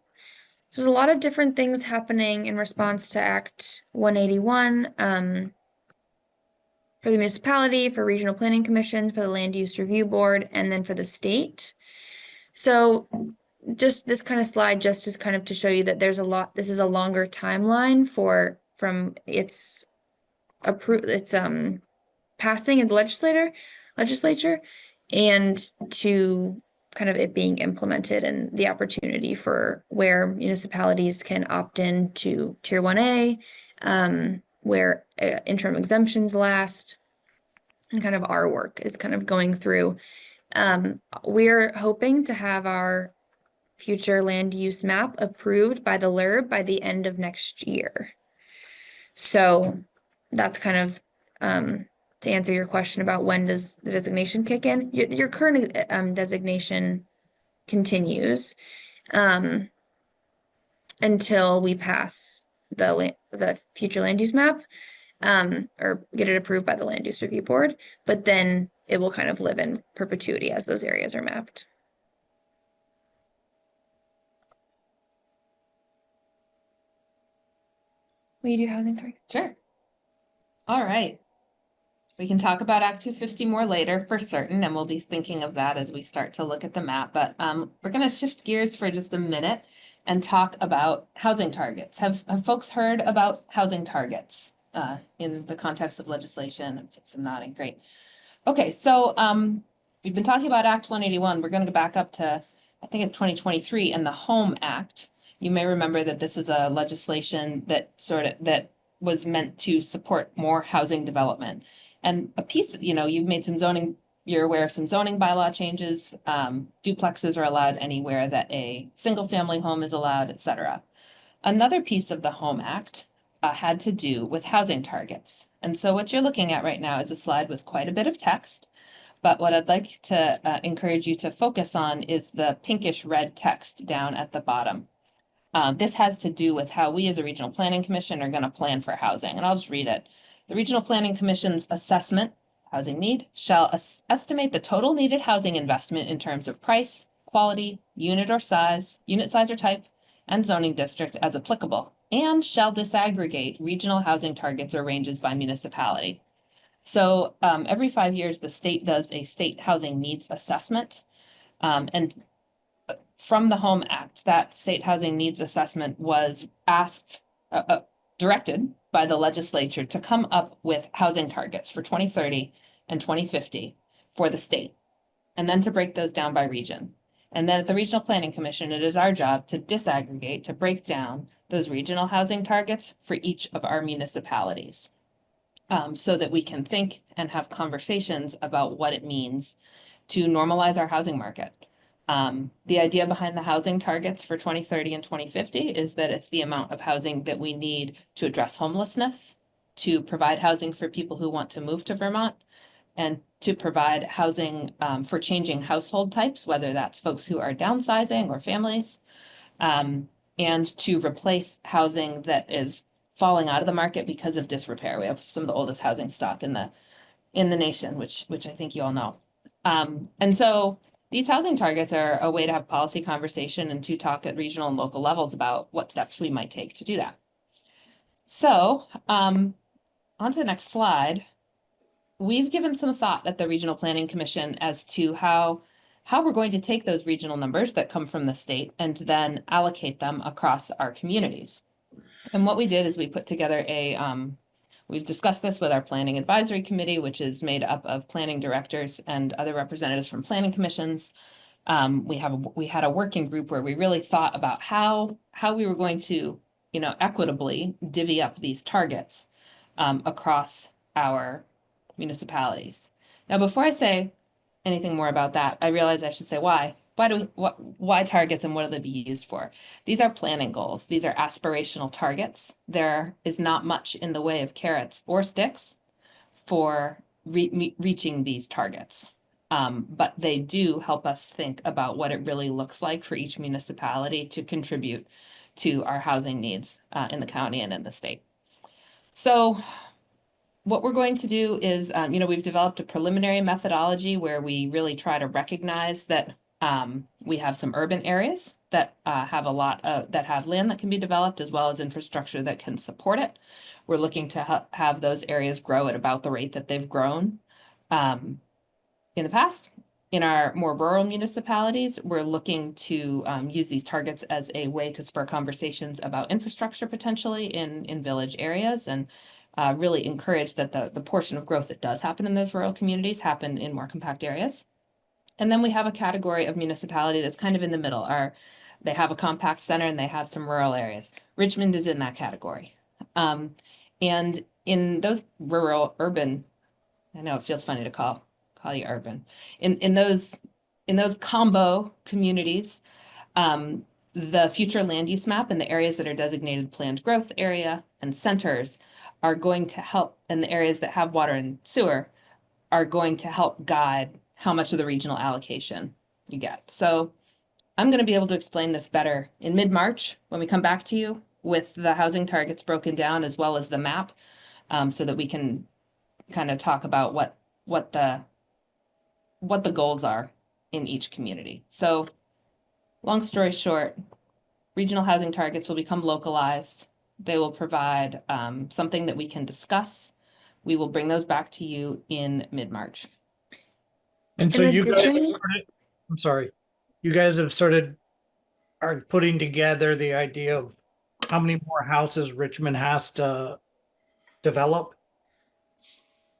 there's a lot of different things happening in response to Act 181, for the municipality, for regional planning commission, for the land use review board, and then for the state. So just this kind of slide just is kind of to show you that there's a lot, this is a longer timeline from its passing in the legislature and to kind of it being implemented and the opportunity for where municipalities can opt in to tier 1A, where interim exemptions last, and kind of our work is kind of going through. We're hoping to have our future land use map approved by the LURB by the end of next year. So that's kind of to answer your question about when does the designation kick in. Your current designation continues until we pass the future land use map or get it approved by the land use review board, but then it will kind of live in perpetuity as those areas are mapped. Will you do housing targets? Sure. All right. We can talk about Act 250 more later for certain, and we'll be thinking of that as we start to look at the map. But we're going to shift gears for just a minute and talk about housing targets. Have folks heard about housing targets in the context of legislation? I'm seeing some nodding. Great. Okay, so we've been talking about Act 181. We're going to go back up to, I think it's 2023, and the Home Act. You may remember that this is a legislation that was meant to support more housing development. And a piece, you've made some zoning, you're aware of some zoning bylaw changes. Duplexes are allowed anywhere that a single family home is allowed, et cetera. Another piece of the Home Act had to do with housing targets. And so what you're looking at right now is a slide with quite a bit of text. But what I'd like to encourage you to focus on is the pinkish red text down at the bottom. This has to do with how we as a regional planning commission are going to plan for housing. And I'll just read it. The Regional Planning Commission's assessment, housing need, shall estimate the total needed housing investment in terms of price, quality, unit size or type, and zoning district as applicable, and shall disaggregate regional housing targets or ranges by municipality. So every 5 years, the state does a state housing needs assessment. And from the Home Act, that state housing needs assessment was directed by the legislature to come up with housing targets for 2030 and 2050 for the state, and then to break those down by region. And then at the Regional Planning Commission, it is our job to disaggregate, to break down those regional housing targets for each of our municipalities, so that we can think and have conversations about what it means to normalize our housing market. The idea behind the housing targets for 2030 and 2050 is that it's the amount of housing that we need to address homelessness, to provide housing for people who want to move to Vermont, and to provide housing for changing household types, whether that's folks who are downsizing or families, and to replace housing that is falling out of the market because of disrepair. We have some of the oldest housing stock in the nation, which I think you all know. And so these housing targets are a way to have policy conversation and to talk at regional and local levels about what steps we might take to do that. So on to the next slide. We've given some thought at the Regional Planning Commission as to how we're going to take those regional numbers that come from the state and then allocate them across our communities. And what we did is we put together we've discussed this with our Planning Advisory Committee, which is made up of planning directors and other representatives from planning commissions. We had a working group where we really thought about how we were going to, equitably divvy up these targets across our municipalities. Now, before I say anything more about that, I realize I should say why. Why targets and what do they be used for? These are planning goals. These are aspirational targets. There is not much in the way of carrots or sticks for reaching these targets. But they do help us think about what it really looks like for each municipality to contribute to our housing needs in the county and in the state. So what we're going to do is, we've developed a preliminary methodology where we really try to recognize that we have some urban areas that have that have land that can be developed, as well as infrastructure that can support it. We're looking to have those areas grow at about the rate that they've grown in the past. In our more rural municipalities, we're looking to use these targets as a way to spur conversations about infrastructure potentially in village areas, and really encourage that the portion of growth that does happen in those rural communities happen in more compact areas. And then we have a category of municipality that's kind of in the middle. They have a compact center and they have some rural areas. Richmond is in that category. And in those urban, I know it feels funny to call you urban. In those combo communities, The future land use map and the areas that are designated planned growth area and centers are going to help, and the areas that have water and sewer are going to help guide how much of the regional allocation you get. So I'm going to be able to explain this better in mid-March when we come back to you with the housing targets broken down as well as the map, so that we can kind of talk about what the goals are in each community. So long story short, regional housing targets will become localized. They will provide something that we can discuss. We will bring those back to you in mid-March. And so In you guys, addition- I'm sorry, you guys have are putting together the idea of how many more houses Richmond has to develop?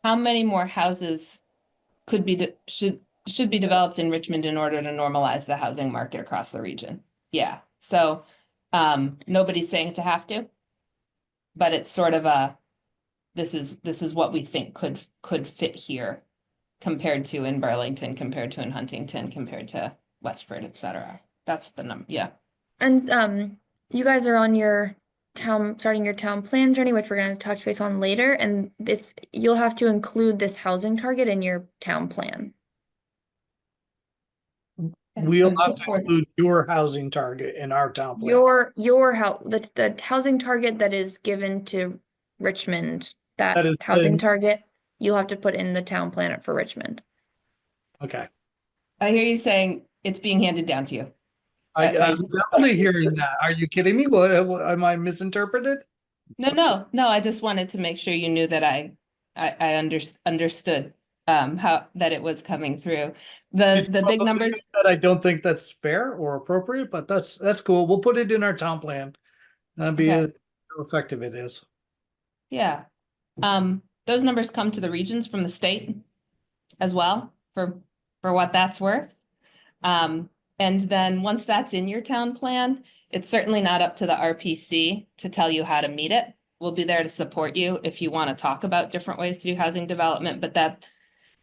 How many more houses could be, should be developed in Richmond in order to normalize the housing market across the region? Yeah, so nobody's saying to have to, but it's sort of a, this is what we think could fit here compared to in Burlington, compared to in Huntington, compared to Westford, et cetera. That's the number, yeah. And you guys are on your starting your town plan journey, which we're going to touch base on later, and you'll have to include this housing target in your town plan. We'll have to include your housing target in our town plan. The housing target that is given to Richmond, that That is housing target, you'll have to put in the town plan for Richmond. Okay. I hear you saying it's being handed down to you. I'm definitely hearing that. Are you kidding me? What am I misinterpreted? No. I just wanted to make sure you knew that I understood how that it was coming through. The big numbers. That I don't think that's fair or appropriate, but that's cool. We'll put it in our town plan. That'd be Okay. how effective it is. Yeah. Those numbers come to the regions from the state as well for what that's worth. And then once that's in your town plan, it's certainly not up to the RPC to tell you how to meet it. We'll be there to support you if you want to talk about different ways to do housing development, but that,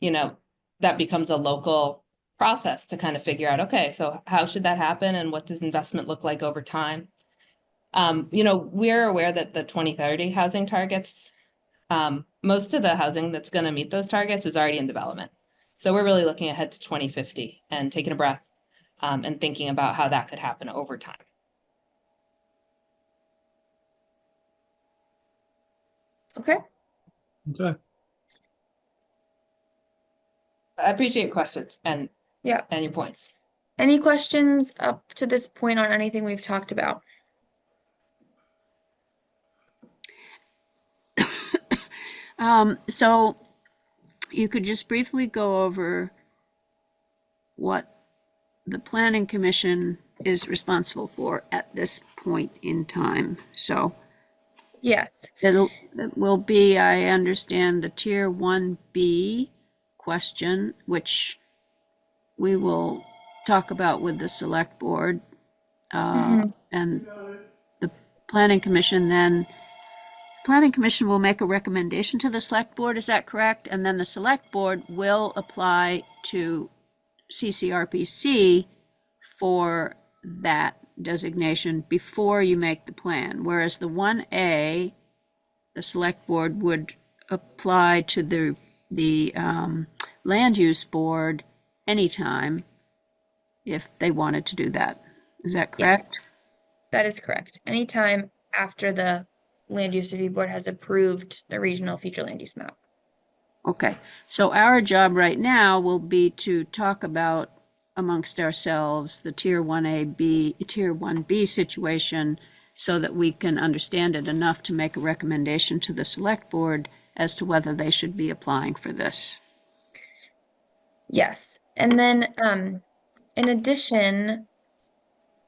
that becomes a local process to kind of figure out, okay, so how should that happen and what does investment look like over time? We're aware that the 2030 housing targets, most of the housing that's going to meet those targets is already in development. So we're really looking ahead to 2050 and taking a breath and thinking about how that could happen over time. Okay. Okay. I appreciate your questions and Yeah. your points. Any questions up to this point on anything we've talked about? So you could just briefly go over what the Planning Commission is responsible for at this point in time. So Yes. it will be, I understand, the Tier 1B question, which we will talk about with the Select Board. And the Planning Commission will make a recommendation to the Select Board, is that correct? And then the Select Board will apply to CCRPC for that designation before you make the plan, whereas the 1A, the Select Board would apply to the Land Use Board anytime if they wanted to do that. Is that correct? Yes, that is correct. Anytime after the Land Use Review Board has approved the regional future land use map. Okay, so our job right now will be to talk about amongst ourselves the Tier 1B situation so that we can understand it enough to make a recommendation to the Select Board as to whether they should be applying for this. Yes, and then in addition,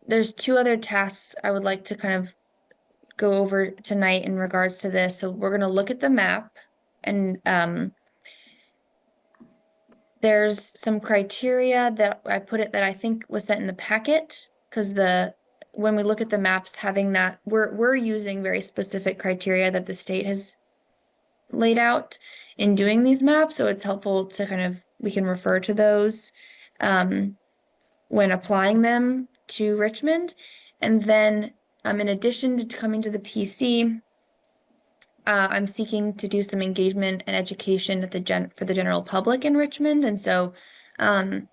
there's two other tasks I would like to kind of go over tonight in regards to this. So we're going to look at the map, and there's some criteria that that I think was sent in the packet, because when we look at the maps, having that, we're using very specific criteria that the state has laid out in doing these maps, so it's helpful to we can refer to those when applying them. to Richmond. And then in addition to coming to the PC, I'm seeking to do some engagement and education at for the general public in Richmond. And so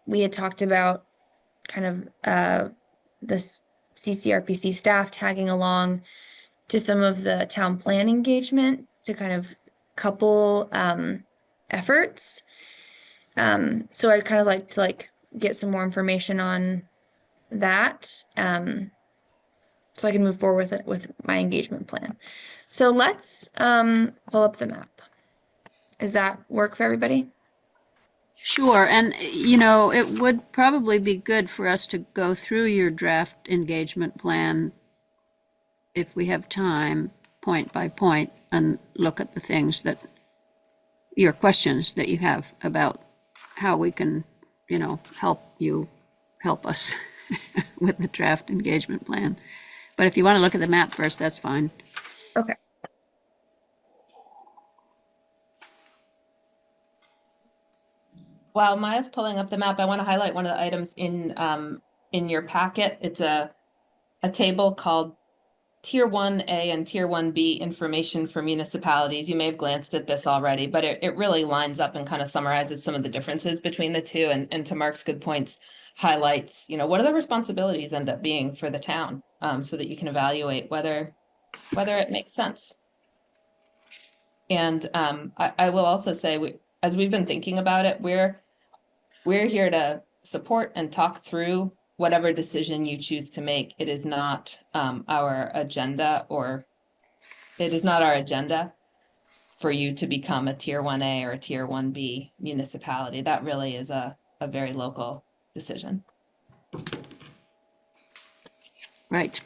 we had talked about kind of this CCRPC staff tagging along to some of the town plan engagement to kind of couple efforts. So I'd kind of like to get some more information on that, so I can move forward with my engagement plan. So let's pull up the map. Does that work for everybody? Sure, and you know, it would probably be good for us to go through your draft engagement plan if we have time, point by point, and look at the things that, your questions that you have about how we can, you know, help us with the draft engagement plan. But if you want to look at the map first, that's fine. Okay. While Maya's pulling up the map, I want to highlight one of the items in your packet. It's a table called Tier 1A and Tier 1B information for municipalities. You may have glanced at this already, but it really lines up and kind of summarizes some of the differences between the two. And to Mark's good points, highlights, you know, what are the responsibilities end up being for the town, so that you can evaluate whether it makes sense. And I will also say, as we've been thinking about it, we're here to support and talk through whatever decision you choose to make. It is not our agenda, or it is not our agenda for you to become a Tier 1A or a Tier 1B municipality. That really is a very local decision. Right.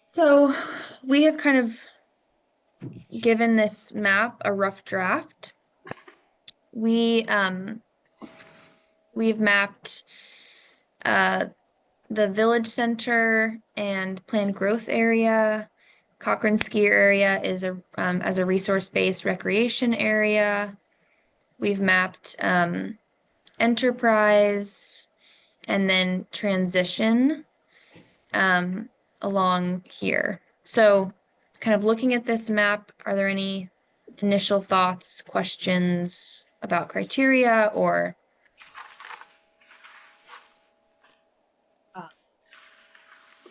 So we have kind of given this map a rough draft. We've mapped the village center and planned growth area. Cochrane Ski Area is as a resource-based recreation area. We've mapped enterprise and then transition along here. So kind of looking at this map, are there any initial thoughts, questions about criteria or?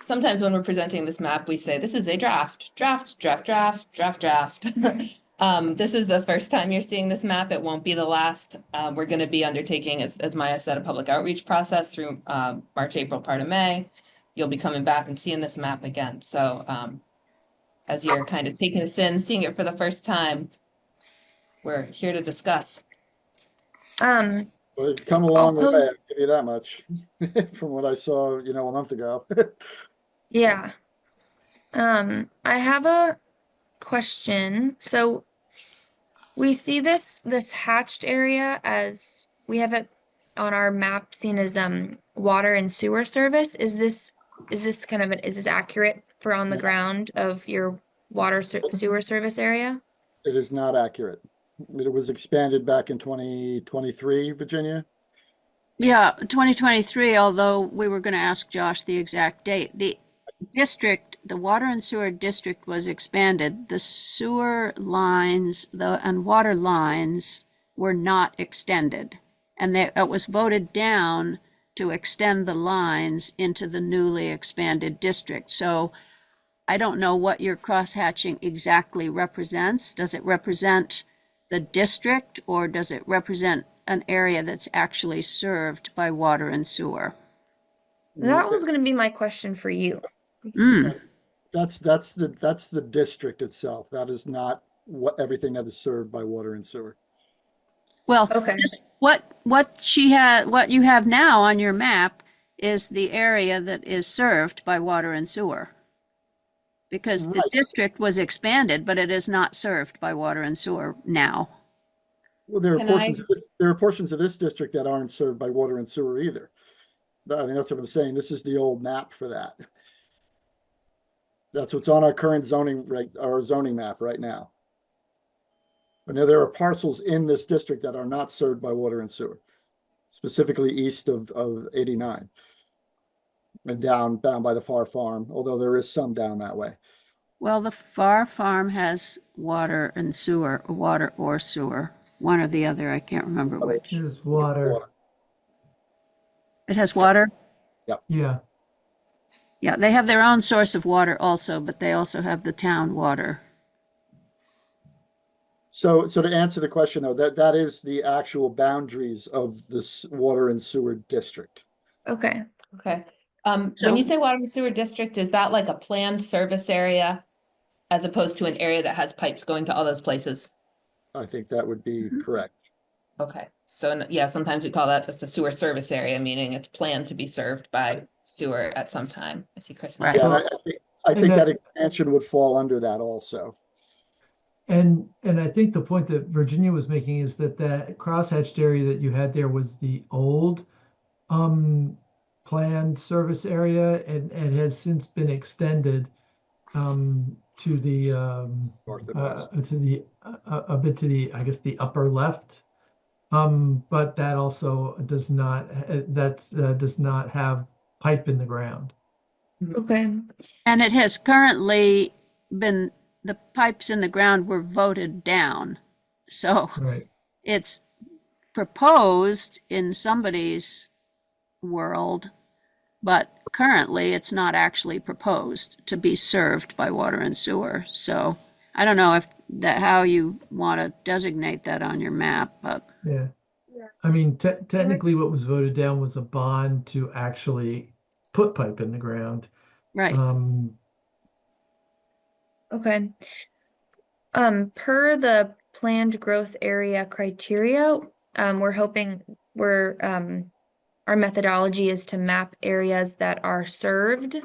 Sometimes when we're presenting this map, we say, this is a draft. This is the first time you're seeing this map. It won't be the last. We're going to be undertaking, as Maya said, a public outreach process through March, April, part of May. You'll be coming back and seeing this map again. So as you're kind of taking this in, seeing it for the first time, we're here to discuss. Well, it's come a long way, I'll pose- give you that much, from what I saw, you know, a month ago. Yeah. I have a question. So we see this hatched area as we have it on our map seen as water and sewer service. Is this kind of is this accurate for on the ground of your water sewer service area? It is not accurate. It was expanded back in 2023, Virginia. Yeah, 2023, although we were going to ask Josh the exact date. The district, the water and sewer district was expanded. The sewer lines and water lines were not extended. And it was voted down to extend the lines into the newly expanded district. So I don't know what your crosshatching exactly represents. Does it represent the district, or does it represent an area that's actually served by water and sewer? That was going to be my question for you. That's the district itself. That is not everything that is served by water and sewer. Well, Okay. what you have now on your map is the area that is served by water and sewer. Because the Right. district was expanded, but it is not served by water and sewer now. Well, there are Can portions of this district that aren't served by water and sewer either. I mean, that's what I'm saying. This is the old map for that. That's what's on our current zoning map right now. But now there are parcels in this district that are not served by water and sewer. specifically east of 89. And down by the Far Farm, although there is some down that way. Well, the Far Farm has water and sewer, water or sewer, one or the other. I can't remember which. Is water. It has water? Yeah. Yeah, they have their own source of water also, but they also have the town water. So to answer the question though, that is the actual boundaries of this water and sewer district. Okay. Okay. So- When you say water and sewer district, is that like a planned service area as opposed to an area that has pipes going to all those places? I think that would be correct. Okay, so yeah, sometimes we call that just a sewer service area, meaning it's planned to be served by sewer at some time. I see Chris. Right. Yeah, Well, I think and that that- expansion would fall under that also. And I think the point that Virginia was making is that that crosshatched area that you had there was the old planned service area and has since been extended to the North and west. to the a bit to the, I guess, the upper left. But that also does not does not have pipe in the ground. Okay. And it has currently been, the pipes in the ground were voted down. So Right. it's proposed in somebody's world, but currently it's not actually proposed to be served by water and sewer. So I don't know if that, how you want to designate that on your map, but Yeah. I mean, technically what was voted down was a bond to actually put pipe in the ground. right. Okay. Per the planned growth area criteria, we're hoping our methodology is to map areas that are served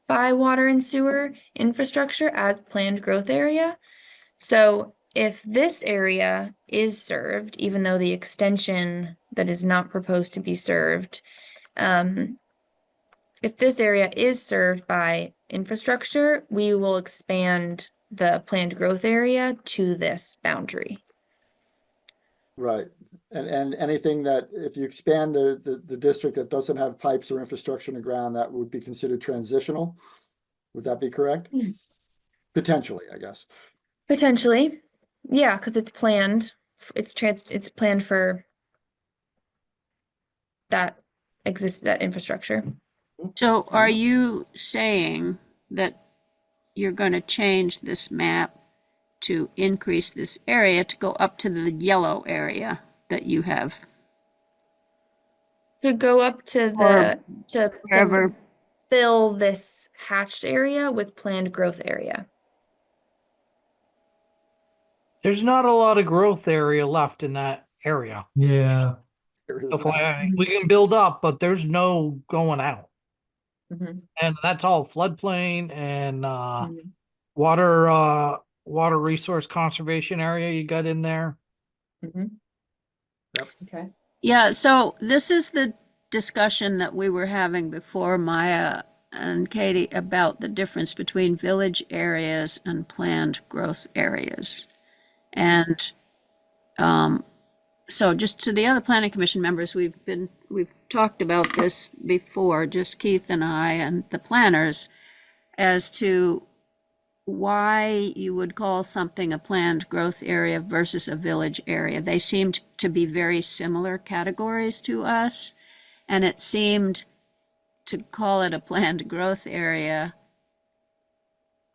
by water and sewer infrastructure as planned growth area. So if this area is served, even though the extension that is not proposed to be served, if this area is served by infrastructure, we will expand the planned growth area to this boundary. Right. And anything that, if you expand the district that doesn't have pipes or infrastructure in the ground, that would be considered transitional. Would that be correct? Potentially, I guess. Potentially, yeah, because it's planned. It's planned for that infrastructure. So are you saying that you're going to change this map to increase this area to go up to the yellow area that you have? To go up to the to Wherever, fill this hatched area with planned growth area. There's not a lot of growth area left in that area. Yeah. There is FYI, we can build up, but there's no going out. Mhm. And that's all floodplain and Mhm. water resource conservation area you got in there. Mhm. Yep. Okay. yeah, so this is the discussion that we were having before, Maya and Katie, about the difference between village areas and planned growth areas. And so just to the other planning commission members, we've talked about this before, just Keith and I and the planners, as to why you would call something a planned growth area versus a village area. They seemed to be very similar categories to us, and it seemed to call it a planned growth area.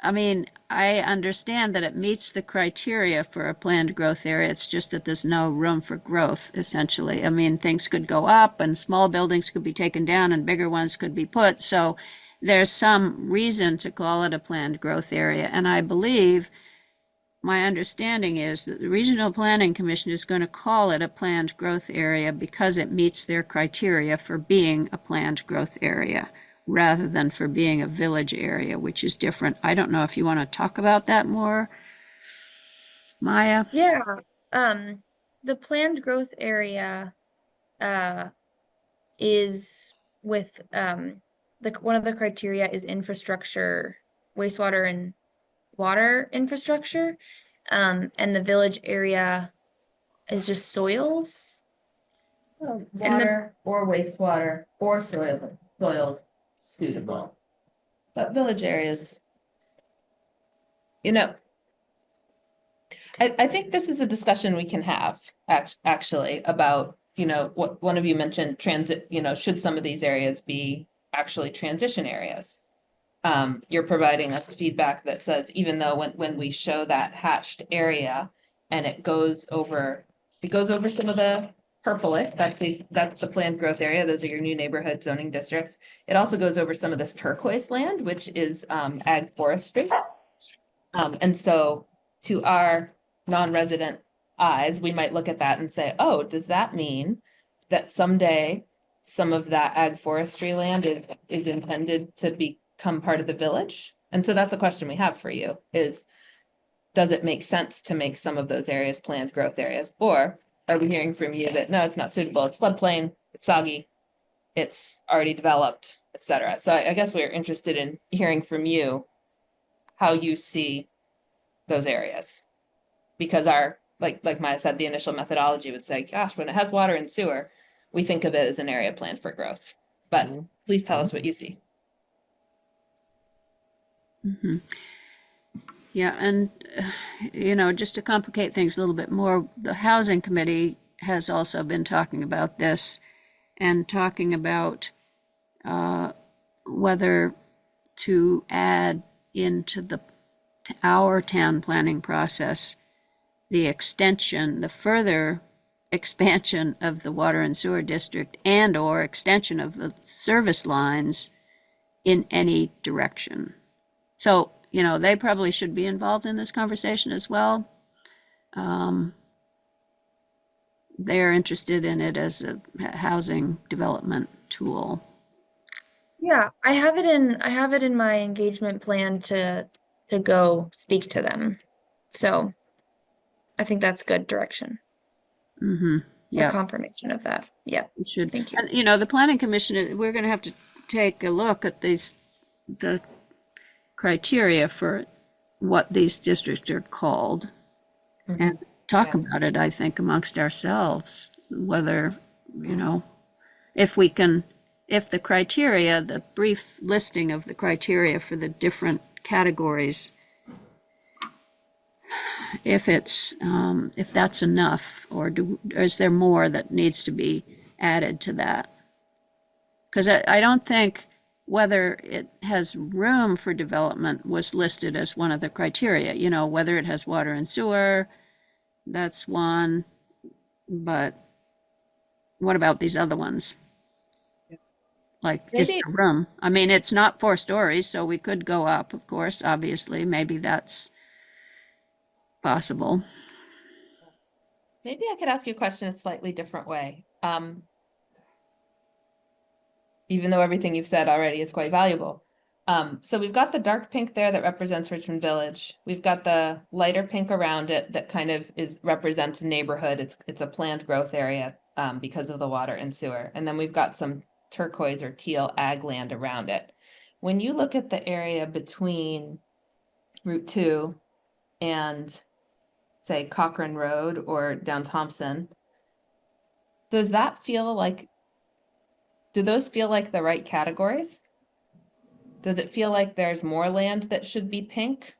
I mean, I understand that it meets the criteria for a planned growth area. It's just that there's no room for growth, essentially. I mean, things could go up and small buildings could be taken down and bigger ones could be put. So there's some reason to call it a planned growth area. And I believe, my understanding is that the Regional Planning Commission is going to call it a planned growth area because it meets their criteria for being a planned growth area, rather than for being a village area, which is different. I don't know if you want to talk about that more, Maya? Yeah. The planned growth area is with one of the criteria is infrastructure, wastewater and water infrastructure. And the village area is just soils. Water or wastewater or soiled suitable. But village areas, I think this is a discussion we can have actually about, what one of you mentioned, transit, should some of these areas be actually transition areas? You're providing us feedback that says, even though when we show that hatched area and it goes over some of the purplish, that's the planned growth area. Those are your new neighborhood zoning districts. It also goes over some of this turquoise land, which is ag forestry. And so to our non-resident eyes, we might look at that and say, oh, does that mean that someday some of that ag forestry land is intended to become part of the village? And so that's a question we have for you is, does it make sense to make some of those areas planned growth areas? Or are we hearing from you that, no, it's not suitable, it's floodplain, it's soggy, it's already developed, etc. So I guess we're interested in hearing from you how you see those areas. Because like Maya said, the initial methodology would say, gosh, when it has water and sewer, we think of it as an area planned for growth. But please tell us what you see. Mhm. Yeah, and, just to complicate things a little bit more, the Housing Committee has also been talking about this and talking about whether to add into our town planning process the further expansion of the water and sewer district and or extension of the service lines in any direction. So, they probably should be involved in this conversation as well. They're interested in it as a housing development tool. Yeah, I have it in my engagement plan to go speak to them. So I think that's good direction. Mm-hmm. A Yeah, confirmation of that. Yeah. it should. Thank you. And, the planning commission, we're going to have to take a look at the criteria for what these districts are called and talk about it, I think, amongst ourselves, whether, if the criteria, the brief listing of the criteria for the different categories, if that's enough, or is there more that needs to be added to that? Because I don't think whether it has room for development was listed as one of the criteria, whether it has water and sewer, that's one, but what about these other ones? Like, is Maybe- there room? I mean, it's not 4 stories, so we could go up, of course, obviously, maybe that's possible. Maybe I could ask you a question a slightly different way. Even though everything you've said already is quite valuable. So we've got the dark pink there that represents Richmond Village. We've got the lighter pink around it that kind of represents neighborhood. It's a planned growth area because of the water and sewer. And then we've got some turquoise or teal ag land around it. When you look at the area between Route 2 and, say, Cochrane Road or down Thompson, does that feel like, do those feel like the right categories? Does it feel like there's more land that should be pink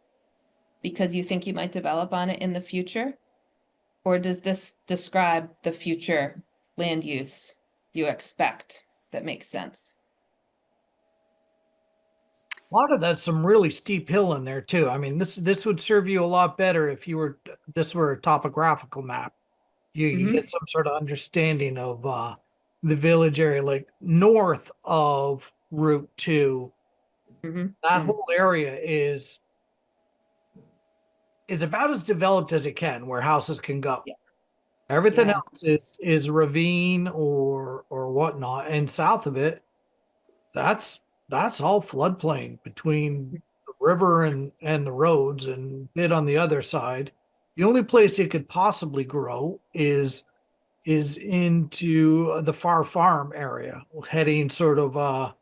because you think you might develop on it in the future? Or does this describe the future land use you expect that makes sense? A lot of that's some really steep hill in there too. I mean, this would serve you a lot better if this were a topographical map. You get some sort of understanding of the village area, like north of Route 2. That whole area is about as developed as it can, where houses can go. Yeah. Everything Yeah. else is ravine or whatnot, and south of it, that's all floodplain between the river and the roads, and bit on the other side. The only place it could possibly grow is into the Far Farm area, heading sort of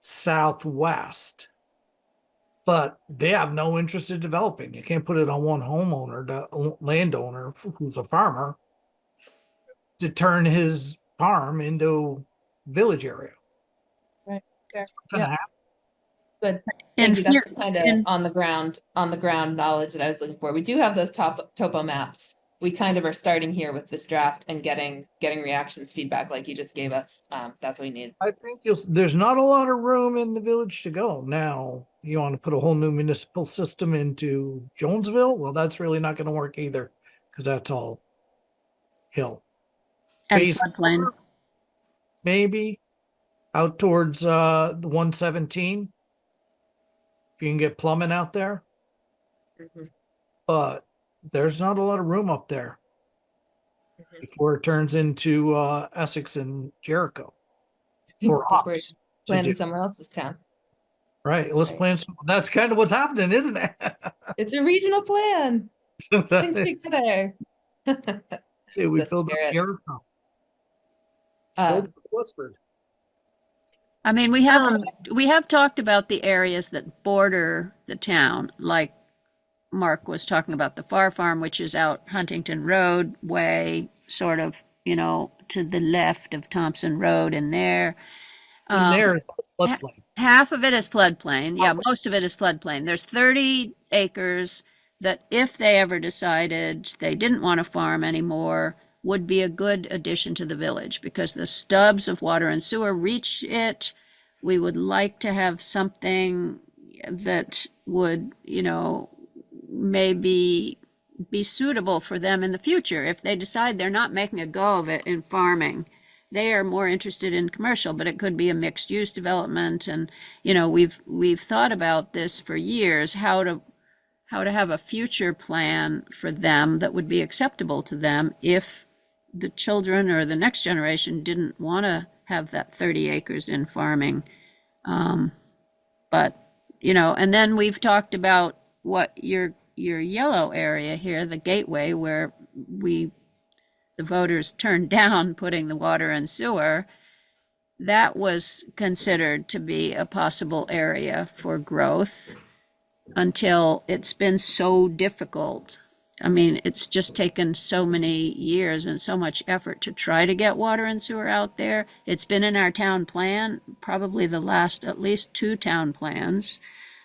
southwest. But they have no interest in developing. You can't put it on one homeowner, the landowner who's a farmer, to turn his farm into village area. Right. Okay. It's not gonna Yep. happen. Good. In Thank you. That's fear- kind of in- on the ground knowledge that I was looking for. We do have those topo maps. We kind of are starting here with this draft and getting reactions, feedback like you just gave us. That's what we need. I think there's not a lot of room in the village to go. Now, you want to put a whole new municipal system into Jonesville? Well, that's really not going to work either, because that's all hill. And Base floodplain. maybe out towards the 117. If you can get plumbing out there. Mhm. But there's not a lot of room up there Mhm. before it turns into Essex and Jericho. Or Think we're Ox. to planning do. somewhere else's town. Right. Let's Right. plan some. That's kind of what's happening, isn't it? It's a regional plan. So Think together. say we The filled up spirit. Jericho. Uh, Filled up Westford. I mean, we have talked about the areas that border the town, like Mark was talking about the Far Farm, which is out Huntington Road way, sort of, to the left of Thompson Road in there. In there, it's floodplain. Half of it is floodplain. Yeah, most of it is floodplain. There's 30 acres that if they ever decided they didn't want to farm anymore, would be a good addition to the village because the stubs of water and sewer reach it. We would like to have something that would, maybe be suitable for them in the future if they decide they're not making a go of it in farming. They are more interested in commercial, but it could be a mixed use development. And, we've thought about this for years, how to have a future plan for them that would be acceptable to them if the children or the next generation didn't want to have that 30 acres in farming. But, and then we've talked about what your yellow area here, the gateway, where the voters turned down putting the water and sewer, that was considered to be a possible area for growth until it's been so difficult. I mean, it's just taken so many years and so much effort to try to get water and sewer out there. It's been in our town plan, probably the last at least 2 town plans,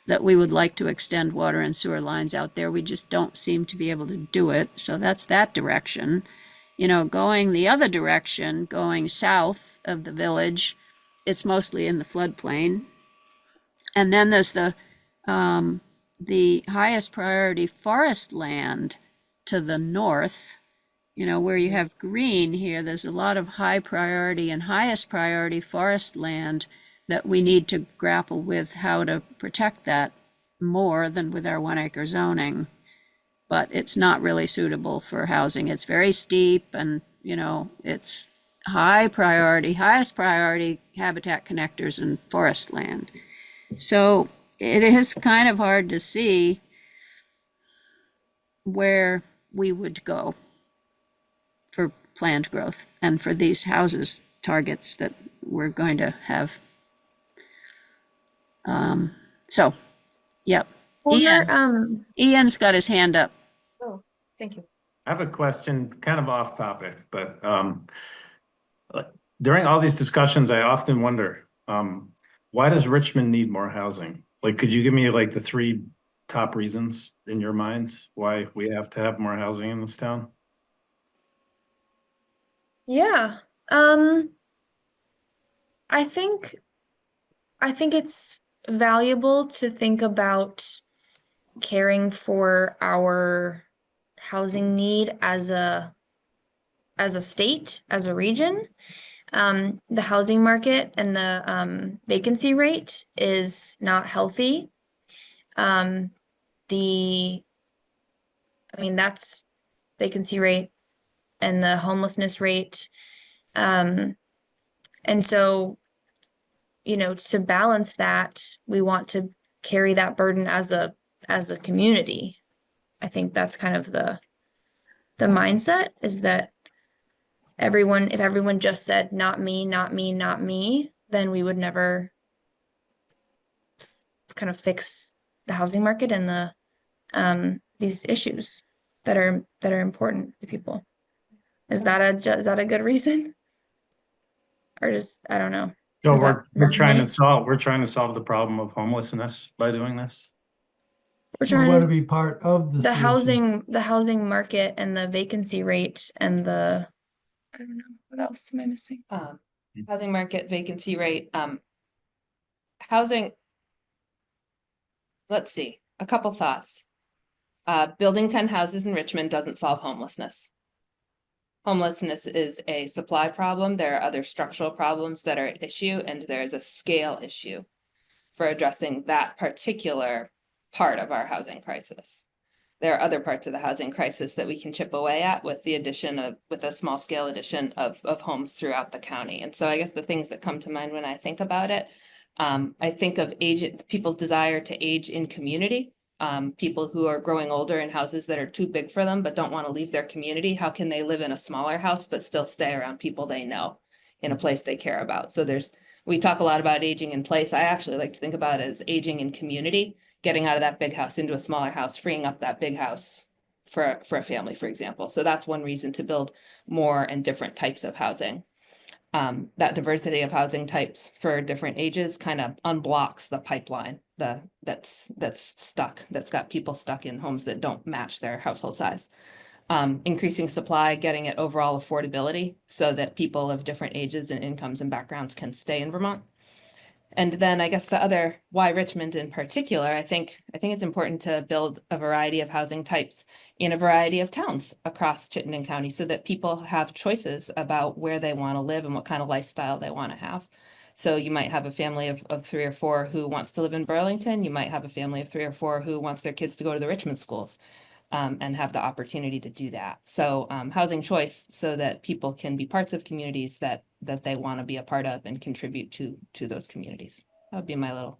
that we would like to extend water and sewer lines out there. We just don't seem to be able to do it. So that's that direction. Going the other direction, going south of the village, it's mostly in the floodplain. And then there's the highest priority forest land to the north, where you have green here. There's a lot of high priority and highest priority forest land that we need to grapple with how to protect that more than with our 1 acre zoning. But it's not really suitable for housing. It's very steep and, it's highest priority habitat connectors and forest land. So it is kind of hard to see where we would go for planned growth and for these houses targets that we're going to have. So, yep. Ian's got his hand up. oh, thank you. I have a question, kind of off topic, but during all these discussions, I often wonder, why does Richmond need more housing? Like, could you give me like the 3 top reasons in your minds why we have to have more housing in this town? Yeah. I think it's valuable to think about caring for our housing need as a state, as a region. The housing market and the vacancy rate is not healthy. That's vacancy rate and the homelessness rate. And so, to balance that, we want to carry that burden as a community. I think that's kind of the mindset, is that if everyone just said, not me, not me, not me, then we would never kind of fix the housing market and the these issues that are important to people. Is that a good reason? Or just, I don't know. So Does that we're trying to resonate? we're trying to solve the problem of homelessness by doing this. We're We trying want to to, be part of the solution. the housing market and the vacancy rate and the, I don't know, what else am I missing? Housing market, vacancy rate, housing. Let's see, a couple thoughts. Building 10 houses in Richmond doesn't solve homelessness. Homelessness is a supply problem. There are other structural problems that are at issue, and there's a scale issue for addressing that particular part of our housing crisis. There are other parts of the housing crisis that we can chip away at with the addition of, with a small scale addition of homes throughout the county. And so I guess the things that come to mind when I think about it, I think of people's desire to age in community. People who are growing older in houses that are too big for them, but don't want to leave their community. How can they live in a smaller house, but still stay around people they know in a place they care about? So we talk a lot about aging in place. I actually like to think about it as aging in community, getting out of that big house into a smaller house, freeing up that big house for a family, for example. So that's one reason to build more and different types of housing. That diversity of housing types for different ages kind of unblocks the pipeline that's stuck, that's got people stuck in homes that don't match their household size. Increasing supply, getting at overall affordability so that people of different ages and incomes and backgrounds can stay in Vermont. And then I guess the other, why Richmond in particular, I think it's important to build a variety of housing types in a variety of towns across Chittenden County so that people have choices about where they want to live and what kind of lifestyle they want to have. So you might have a family of 3 or 4 who wants to live in Burlington. You might have a family of 3 or 4 who wants their kids to go to the Richmond schools. And have the opportunity to do that. So housing choice so that people can be parts of communities that they want to be a part of and contribute to those communities. That would be my little.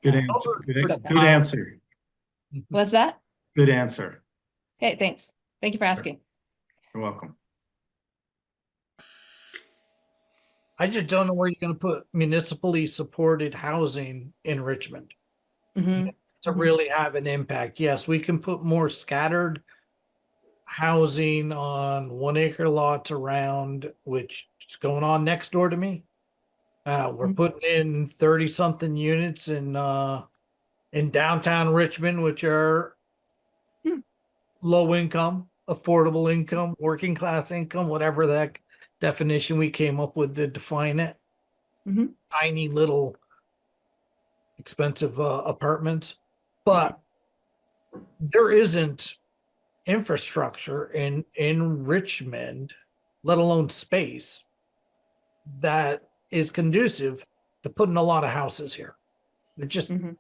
Good answer. So- Good answer. What's that? Good answer. Hey, thanks. Thank you for asking. You're welcome. I just don't know where you're going to put municipally supported housing in Richmond Mhm. to really have an impact. Yes, we can put more scattered housing on 1-acre lots around, which is going on next door to me. We're Mhm. putting in 30 something units in downtown Richmond, which are Hmm. low income, affordable income, working class income, whatever that definition we came up with to define it. Mhm. Tiny little expensive apartments, but there isn't infrastructure in Richmond, let alone space, that is conducive to putting a lot of houses here. It just Mhm.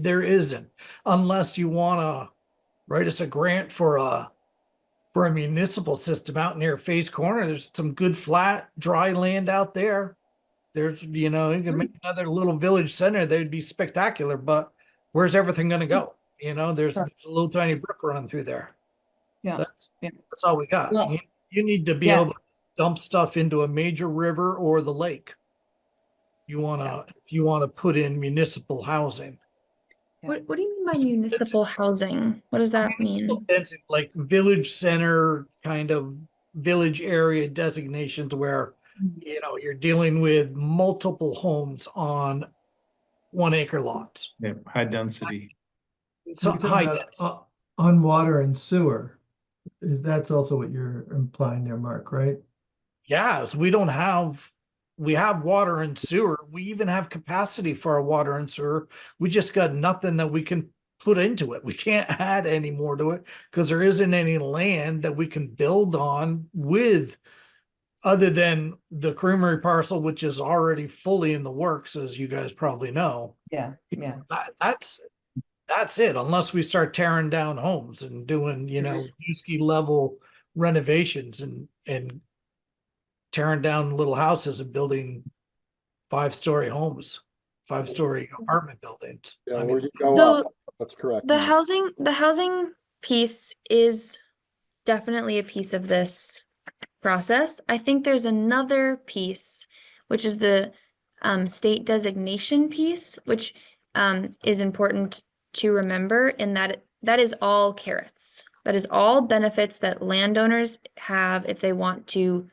there isn't, unless you want to write us a grant for a municipal system out near Face Corner. There's some good flat dry land out there. There's, you can make another little village center. They'd be spectacular, but where's everything going to go? There's Sure. a little tiny brook running through there. Yeah. Yeah. That's all we got. Well, You need to be yeah. able to dump stuff into a major river or the lake. If you want to put in municipal housing. What do you mean by It's- municipal housing? What does that mean? It's like village center kind of village area designations where you're dealing with multiple homes on 1-acre lots. Yeah, high density. So You're talking high about, density. on water and sewer. That's also what you're implying there, Mark, right? Yes, we have water and sewer. We even have capacity for our water and sewer. We just got nothing that we can put into it. We can't add any more to it because there isn't any land that we can build on with, other than the creamery parcel, which is already fully in the works, as you guys probably know. Yeah. Yeah. That's it, unless we start tearing down homes and doing, Usky level renovations and tearing down little houses and building 5-story homes, 5-story apartment buildings. Yeah, I where mean, you go So up, that's correct. the Mark. housing piece is definitely a piece of this process. I think there's another piece, which is the state designation piece, which is important to remember in that that is all carrots. That is all benefits that landowners have if they want to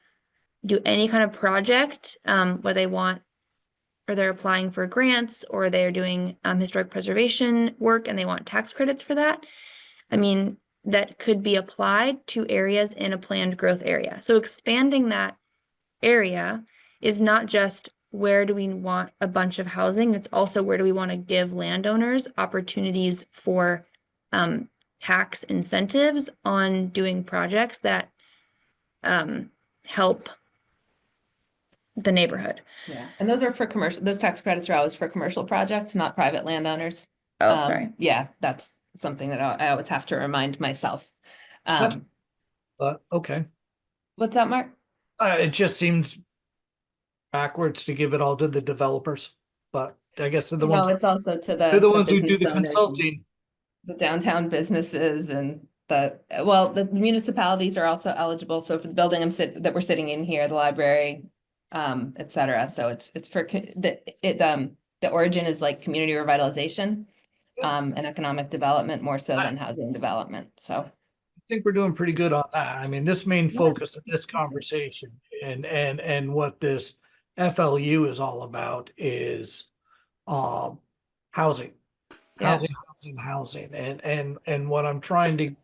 do any kind of project, where they want, or they're applying for grants, or they're doing historic preservation work and they want tax credits for that, I mean, that could be applied to areas in a planned growth area. So expanding that area is not just where do we want a bunch of housing, it's also where do we want to give landowners opportunities for tax incentives on doing projects that help the neighborhood. Yeah, and those are for commercial, those tax credits are always for commercial projects, not private landowners. Oh, sorry. Yeah, that's something that I always have to remind myself. That's- Okay. What's that, Mark? It just seems backwards to give it all to the developers, but I guess they're the No, ones, it's also to they're the ones who do business the owners and consulting. the downtown businesses and the municipalities are also eligible. So for the building that we're sitting in here, the library, et cetera. So it's for the origin is like community revitalization, and economic development more so than housing development. So I think we're doing pretty good on that. I mean, this main Yeah. focus of this conversation and what this FLU is all about is housing. Yeah. Housing. And what I'm trying to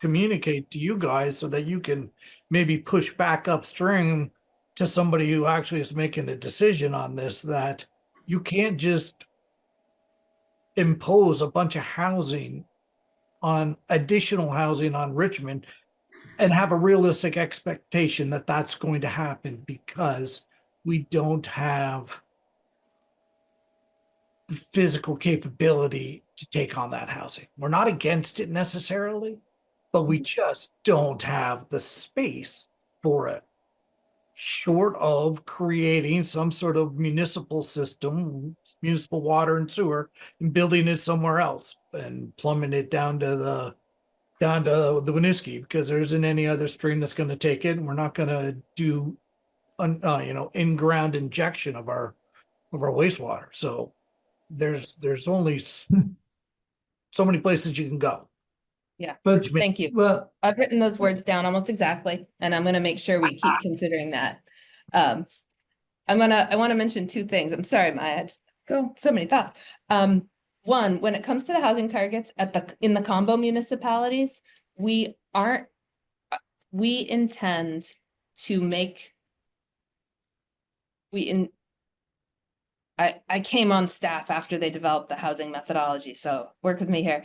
communicate to you guys so that you can maybe push back upstream to somebody who actually is making a decision on this, that you can't just impose a bunch of additional housing on Richmond and have a realistic expectation that that's going to happen, because we don't have the physical capability to take on that housing. We're not against it necessarily, but we just don't have the space for it, short of creating some sort of municipal system, municipal water and sewer, and building it somewhere else and plumbing it down to the Winooski, because there isn't any other stream that's going to take it, and we're not going to do in-ground injection of our wastewater. So there's only so many places you can go. yeah, But thank you. well, I've written those words down almost exactly, and I'm gonna make sure we keep considering that. I want to mention two things. I'm sorry, Maya, Go. so many thoughts. One, when it comes to the housing targets in the combo municipalities, we intend to make, I came on staff after they developed the housing methodology, so work with me here.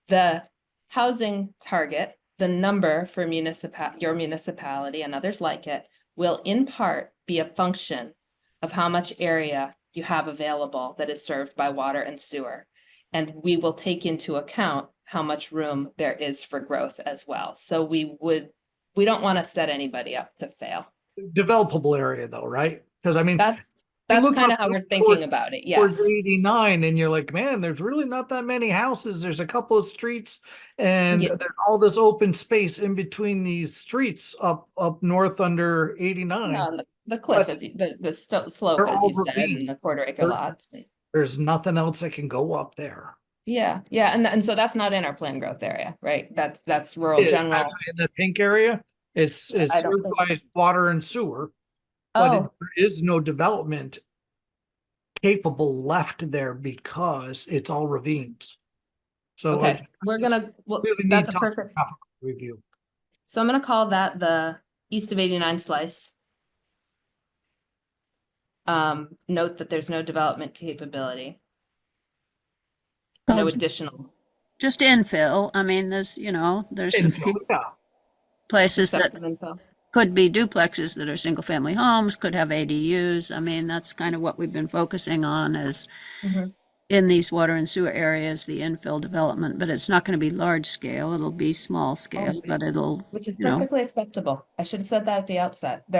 The housing target, the number for your municipality and others like it, will in part be a function of how much area you have available that is served by water and sewer. And we will take into account how much room there is for growth as well. So we don't want to set anybody up to fail. Developable area though, right? Because I mean, That's look kind up of how we're thinking towards- about it. towards Yes. 89, and you're like, man, there's really not that many houses. There's a couple of streets, and Yeah. there's all this open space in between these streets up north under 89. No, the cliff, But as the slope, they're as all you said, ravines. and the quarter acre They're- lots. There's nothing else that can go up there. Yeah, and so that's not in our planned growth area, right? That's rural It's general. actually in the pink area. It's I don't served think- by water and sewer, but Oh, there is no development capable left there because it's all ravines. So okay, well, really that's a need perfect, topographical review. so I'm gonna call that the east of 89 slice. Note that there's no development capability. No Well, additional. just infill. I mean, there's a few Yeah. places that excessive info. could be duplexes that are single-family homes, could have ADUs. I mean, that's kind of what we've been focusing on is Mhm. in these water and sewer areas, the infill development, but it's not going to be large scale. It'll be small scale, but it'll, Which is you know. perfectly acceptable. I should have said that at the outset.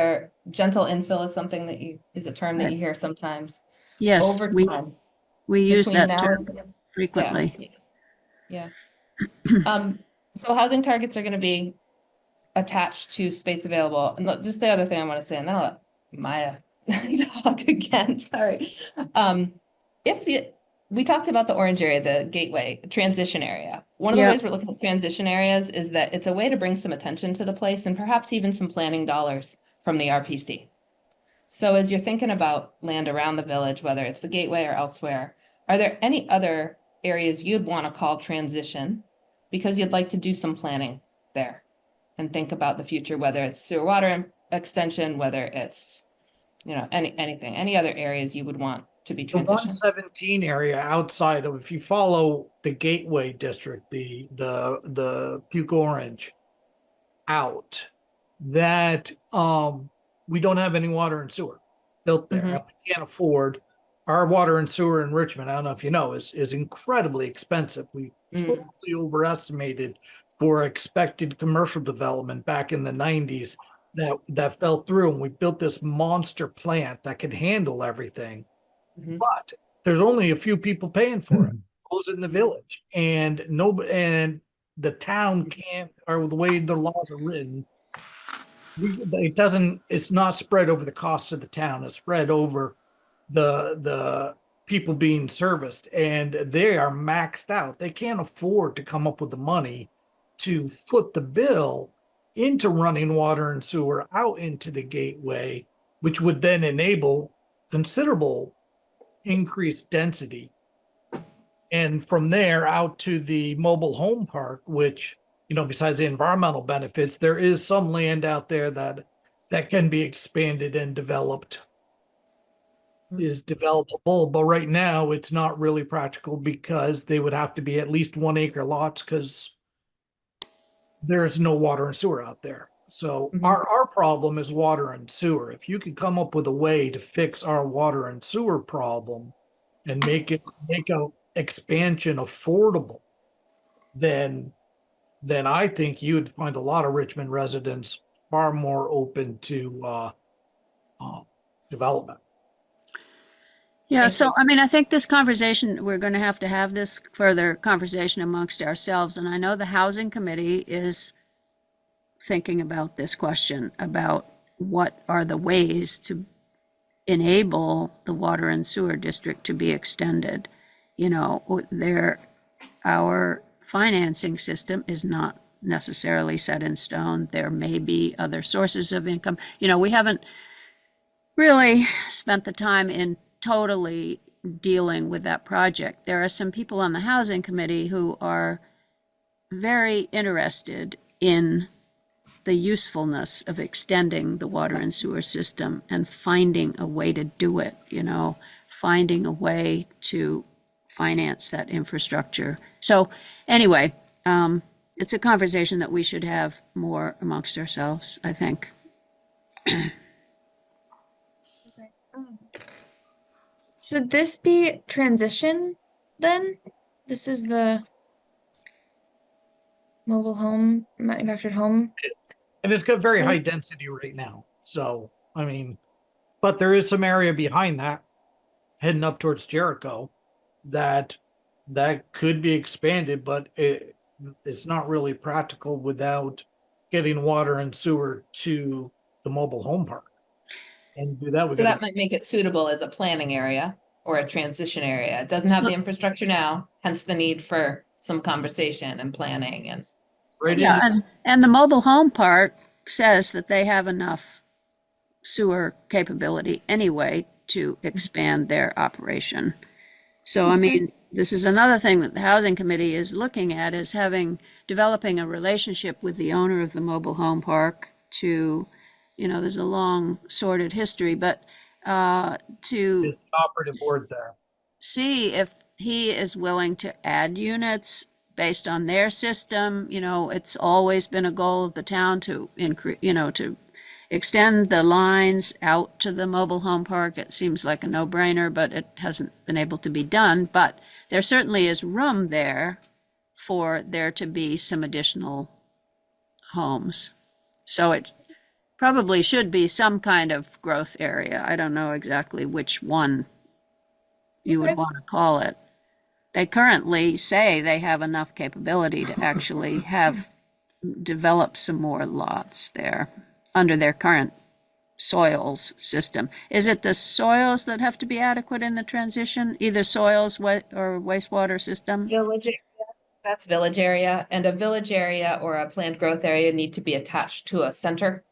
Gentle infill is something that is a term that you hear sometimes. Yes, Over we time. use between that now term and- frequently. Yeah. So housing targets are gonna be attached to space available. And just the other thing I want to say, and then I'll let Maya talk again, sorry. If we talked about the orange area, the gateway transition area. One of the Yeah. ways we're looking at transition areas is that it's a way to bring some attention to the place and perhaps even some planning dollars from the RPC. So as you're thinking about land around the village, whether it's the gateway or elsewhere, are there any other areas you'd want to call transition because you'd like to do some planning there and think about the future, whether it's sewer water extension, whether it's, anything, any other areas you would want to be The transitioned? 117 area outside of, if you follow the Gateway District, the Puke Orange out, that we don't have any water and sewer built there. Mhm. And we can't afford our water and sewer in Richmond. I don't know if you know, is incredibly expensive. We totally overestimated for expected commercial development back in the 90s that fell through, and we built this monster plant that could handle everything. Mhm. But there's only a few people paying for it. Goes in the village, and the town can't, or the way the laws are written, it's not spread over the cost of the town. It's spread over the people being serviced, and they are maxed out. They can't afford to come up with the money to foot the bill into running water and sewer out into the gateway, which would then enable considerable increased density. And from there out to the mobile home park, which, besides the environmental benefits, there is some land out there that can be expanded and developed, is developable. But right now it's not really practical because they would have to be at least 1 acre lots because there's no water and sewer out there. So our problem is water and sewer. If you could come up with a way to fix our water and sewer problem and make a expansion affordable, then I think you would find a lot of Richmond residents far more open to development. Yeah, so I mean, I think this conversation, we're going to have this further conversation amongst ourselves. And I know the Housing Committee is thinking about this question about what are the ways to enable the water and sewer district to be extended. Our financing system is not necessarily set in stone. There may be other sources of income. We haven't really spent the time in totally dealing with that project. There are some people on the Housing Committee who are very interested in the usefulness of extending the water and sewer system and finding a way to do it, finding a way to finance that infrastructure. So anyway, it's a conversation that we should have more amongst ourselves, I think. Should this be transition then? This is the mobile home, manufactured home. And it's got very high density right now. So, I mean, but there is some area behind that heading up towards Jericho that could be expanded, but it's not really practical without getting water and sewer to the mobile home park. And do that, So that might make it suitable as a planning area or a transition area. It doesn't have the infrastructure now, hence the need for some conversation and planning and. right Yeah, into and the mobile home park says that they have enough sewer capability anyway to expand their operation. So, I mean, this is another thing that the Housing Committee is looking at, is developing a relationship with the owner of the mobile home park to, there's a long sordid history, but to the operative word there. see if he is willing to add units based on their system. It's always been a goal of the town to increase, to extend the lines out to the mobile home park. It seems like a no-brainer, but it hasn't been able to be done. But there certainly is room there for there to be some additional homes. So it probably should be some kind of growth area. I don't know exactly which one you would want to call it. They currently say they have enough capability to actually develop some more lots there under their current soils system. Is it the soils that have to be adequate in the transition, either soils or wastewater system? Village area, that's village area, and a village area or a planned growth area need to be attached to a center.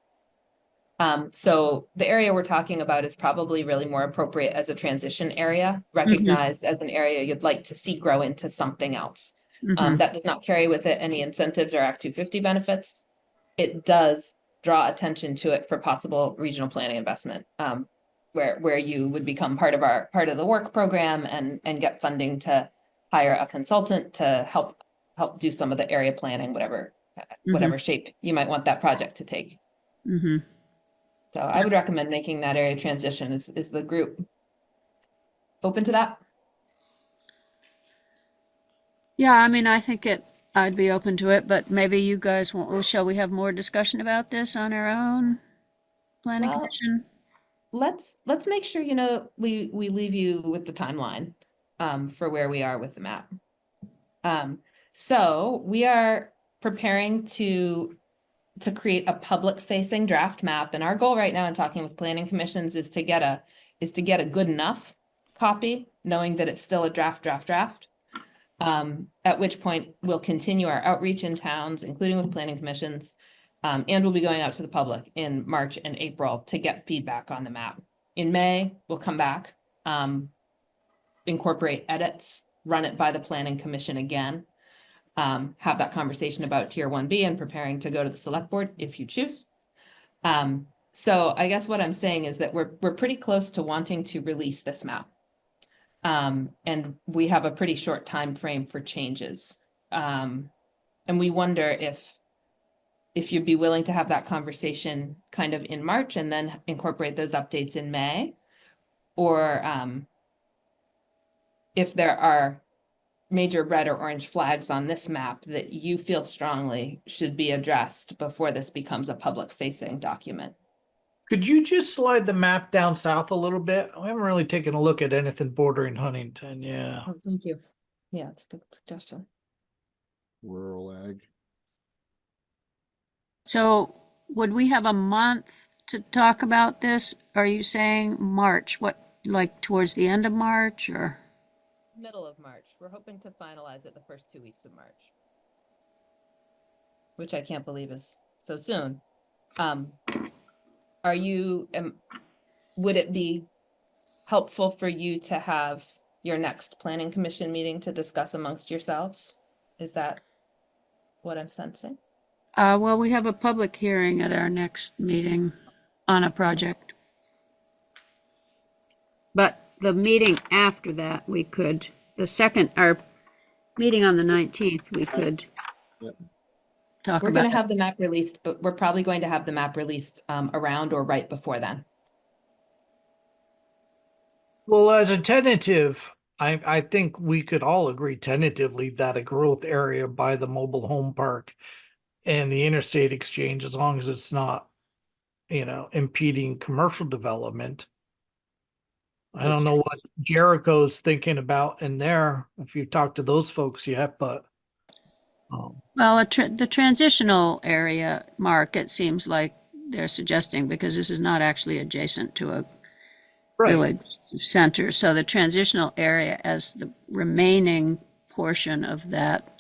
So the area we're talking about is probably really more appropriate as a transition area, recognized as an area you'd like to see grow into something else. Mhm. That does not carry with it any incentives or Act 250 benefits. It does draw attention to it for possible regional planning investment, where you would become part of the work program and get funding to hire a consultant to help do some of the area planning, whatever shape you might want that project to take. Mhm. So I would recommend making that area transition. Is the group open to that? Yeah, I mean, I think I'd be open to it, but maybe you guys want, shall we have more discussion about this on our own planning Well, commission? Let's make sure, we leave you with the timeline, for where we are with the map. So we are preparing to create a public facing draft map. And our goal right now in talking with planning commissions is to get a good enough copy, knowing that it's still a draft. At which point we'll continue our outreach in towns, including with planning commissions. And we'll be going out to the public in March and April to get feedback on the map. In May, we'll come back, incorporate edits, run it by the planning commission again. Have that conversation about tier 1B and preparing to go to the select board if you choose. So I guess what I'm saying is that we're pretty close to wanting to release this map. And we have a pretty short time frame for changes. And we wonder if you'd be willing to have that conversation kind of in March and then incorporate those updates in May, or if there are major red or orange flags on this map that you feel strongly should be addressed before this becomes a public facing document. Could you just slide the map down south a little bit? I haven't really taken a look at anything bordering Huntington. Yeah. Oh, thank you. Yeah, it's a good suggestion. Rural ag. So would we have a month to talk about this? Are you saying March? What, like towards the end of March or? Middle of March. We're hoping to finalize it the first 2 weeks of March, which I can't believe is so soon. Would it be helpful for you to have your next planning commission meeting to discuss amongst yourselves? Is that what I'm sensing? Well, we have a public hearing at our next meeting on a project. But the meeting after that, our meeting on the 19th, we could talk We're about. going to have the map released, but we're probably going to have the map released around or right before then. Well, as a tentative, I think we could all agree tentatively that a growth area by the mobile home park and the interstate exchange, as long as it's not, impeding commercial development. I don't know what Jericho's thinking about in there, if you've talked to those folks yet, but. Well, the transitional area, Mark, it seems like they're suggesting, because this is not actually adjacent to a village center. So the transitional area as the remaining portion of that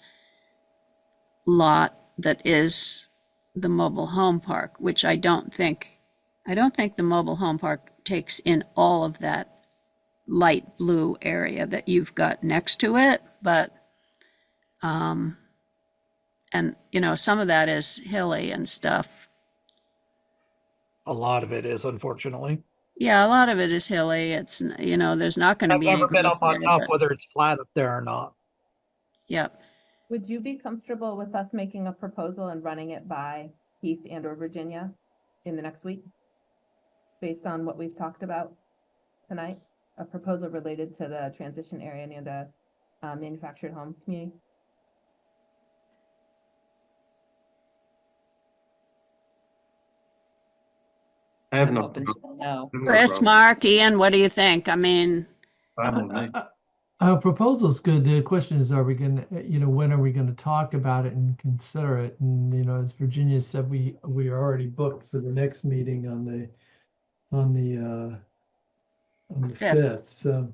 lot that is the mobile home park, which I don't think the mobile home park takes in all of that light blue area that you've got next to it, but and some of that is hilly and stuff. A lot of it is, unfortunately. Yeah, a lot of it is hilly. It's there's not going to I've be never any been up on growth top, there, whether it's flat up there or not. Yep. Would you be comfortable with us making a proposal and running it by Keith and or Virginia in the next week? Based on what we've talked about tonight, a proposal related to the transition area near the manufactured home community? I have I'm no. open to a no. Chris, Mark, Ian, what do you think? I mean, Proposal's good. The question is, are we going to, when are we going to talk about it and consider it? And, as Virginia said, we are already booked for the next meeting on the on the on the Fifth. 5th. So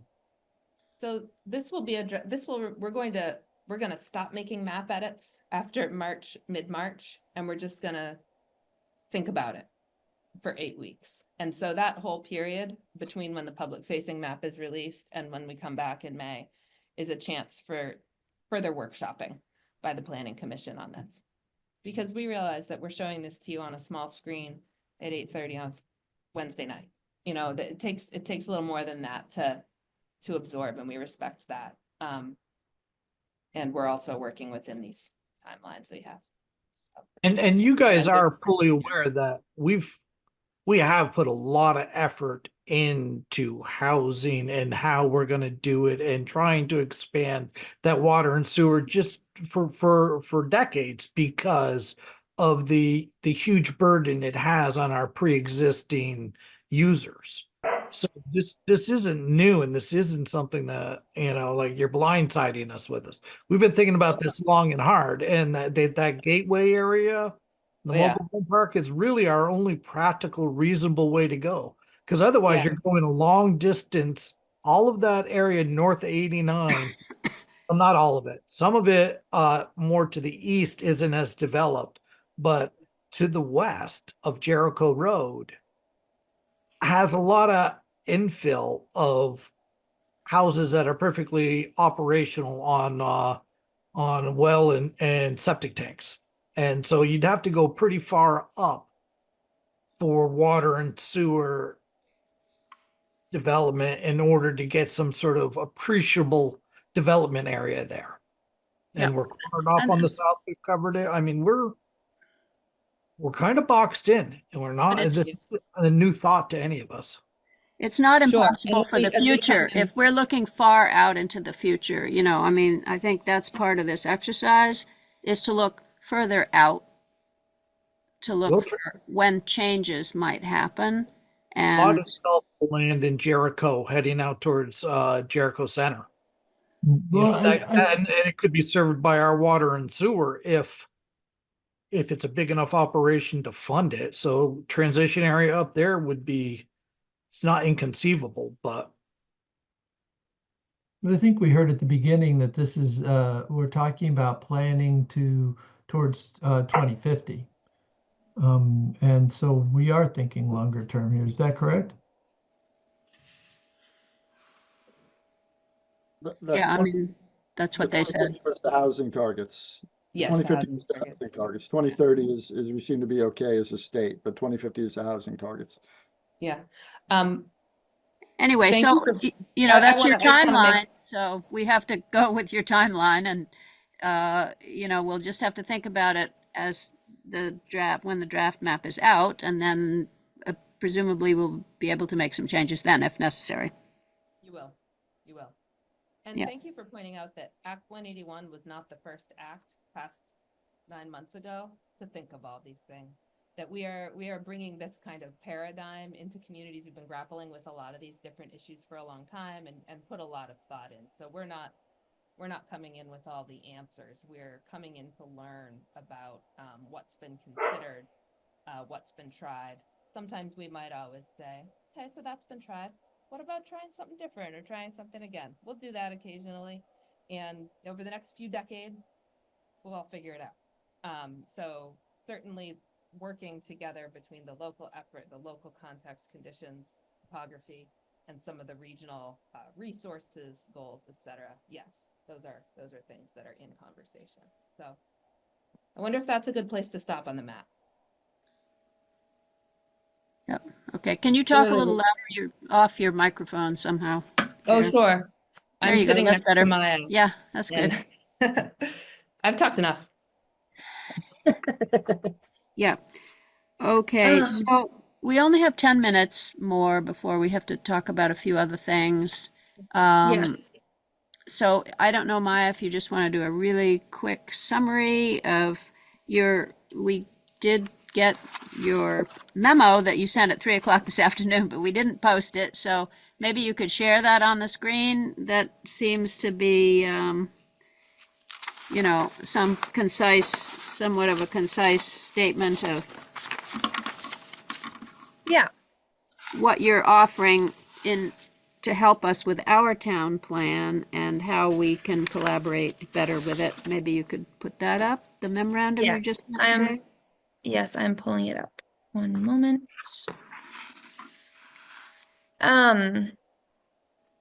So this will be we're going to stop making map edits after mid-March, and we're just gonna think about it for 8 weeks. And so that whole period between when the public facing map is released and when we come back in May is a chance for further workshopping by the Planning Commission on this. Because we realize that we're showing this to you on a small screen at 8:30 on Wednesday night. You know, that it takes a little more than that to absorb, and we respect that. And we're also working within these timelines we have. So, And you guys I think are so, fully yeah. aware that we have put a lot of effort into housing and how we're going to do it and trying to expand that water and sewer just for decades because of the huge burden it has on our pre-existing users. So this isn't new, and this isn't something that, you know, like you're blindsiding us with this. We've been thinking about this long and hard, and that gateway area, the Yeah. mobile home park, is really our only practical, reasonable way to go. Because otherwise, Yeah. you're going a long distance. All of that area north of 89, well, not all of it. Some of it, more to the east, isn't as developed, but to the west of Jericho Road has a lot of infill of houses that are perfectly operational on well and septic tanks. And so you'd have to go pretty far up for water and sewer development in order to get some sort of appreciable development area there. And Yeah. we're cornered off on the south. We've covered it. I mean, we're kind of boxed in, and we're not. But This is a new thought to any of us. It's not Sure. impossible And for the as we come future. in- If we're looking far out into the future, you know, I mean, I think that's part of this exercise is to look further out, to look Well, for when changes might happen. A lot And of developable land in Jericho heading out towards Jericho Center. You well, know, and it could be served by our water and sewer if it's a big enough operation to fund it. So transition area up there would be, it's not inconceivable, but But I think we heard at the beginning that this is we're talking about planning towards 2050. And so we are thinking longer term here. Is that correct? yeah, I mean, that's what they said. The housing targets. Yes, 2050 housing is the housing targets. targets. 2030 is we seem to be okay as a state, but 2050 is the housing targets. Yeah. Anyway, Thank so, you for- you know, that's your I just wanna timeline, make- so we have to go with your timeline and, you know, we'll just have to think about it as when the draft map is out, and then presumably we'll be able to make some changes then if necessary. You will. And Yeah. thank you for pointing out that Act 181 was not the first act passed 9 months ago to think of all these things. That we are bringing this kind of paradigm into communities who've been grappling with a lot of these different issues for a long time and put a lot of thought in. So we're not coming in with all the answers. We're coming in to learn about what's been considered, what's been tried. Sometimes we might always say, okay, so that's been tried. What about trying something different or trying something again? We'll do that occasionally. And over the next few decades, we'll all figure it out. So certainly working together between the local effort, the local context, conditions, topography, and some of the regional resources, goals, etc. Yes, those are things that are in conversation. So I wonder if that's a good place to stop on the map. Yep. Okay, can you talk a little louder? You're off your microphone somehow. Oh, There. sure. There I'm you go, sitting that's next better. to Maya. Yeah, that's good. And I've talked enough. Yeah. Okay, so we only have 10 minutes more before we have to talk about a few other things. Yes. So I don't know, Maya, if you just want to do a really quick summary of we did get your memo that you sent at 3:00 this afternoon, but we didn't post it. So maybe you could share that on the screen. That seems to be, you know, somewhat of a concise statement of. Yeah. what you're offering in to help us with our town plan and how we can collaborate better with it. Maybe you could put that up, the memorandum you just sent today? Yes, I'm pulling it up. One moment.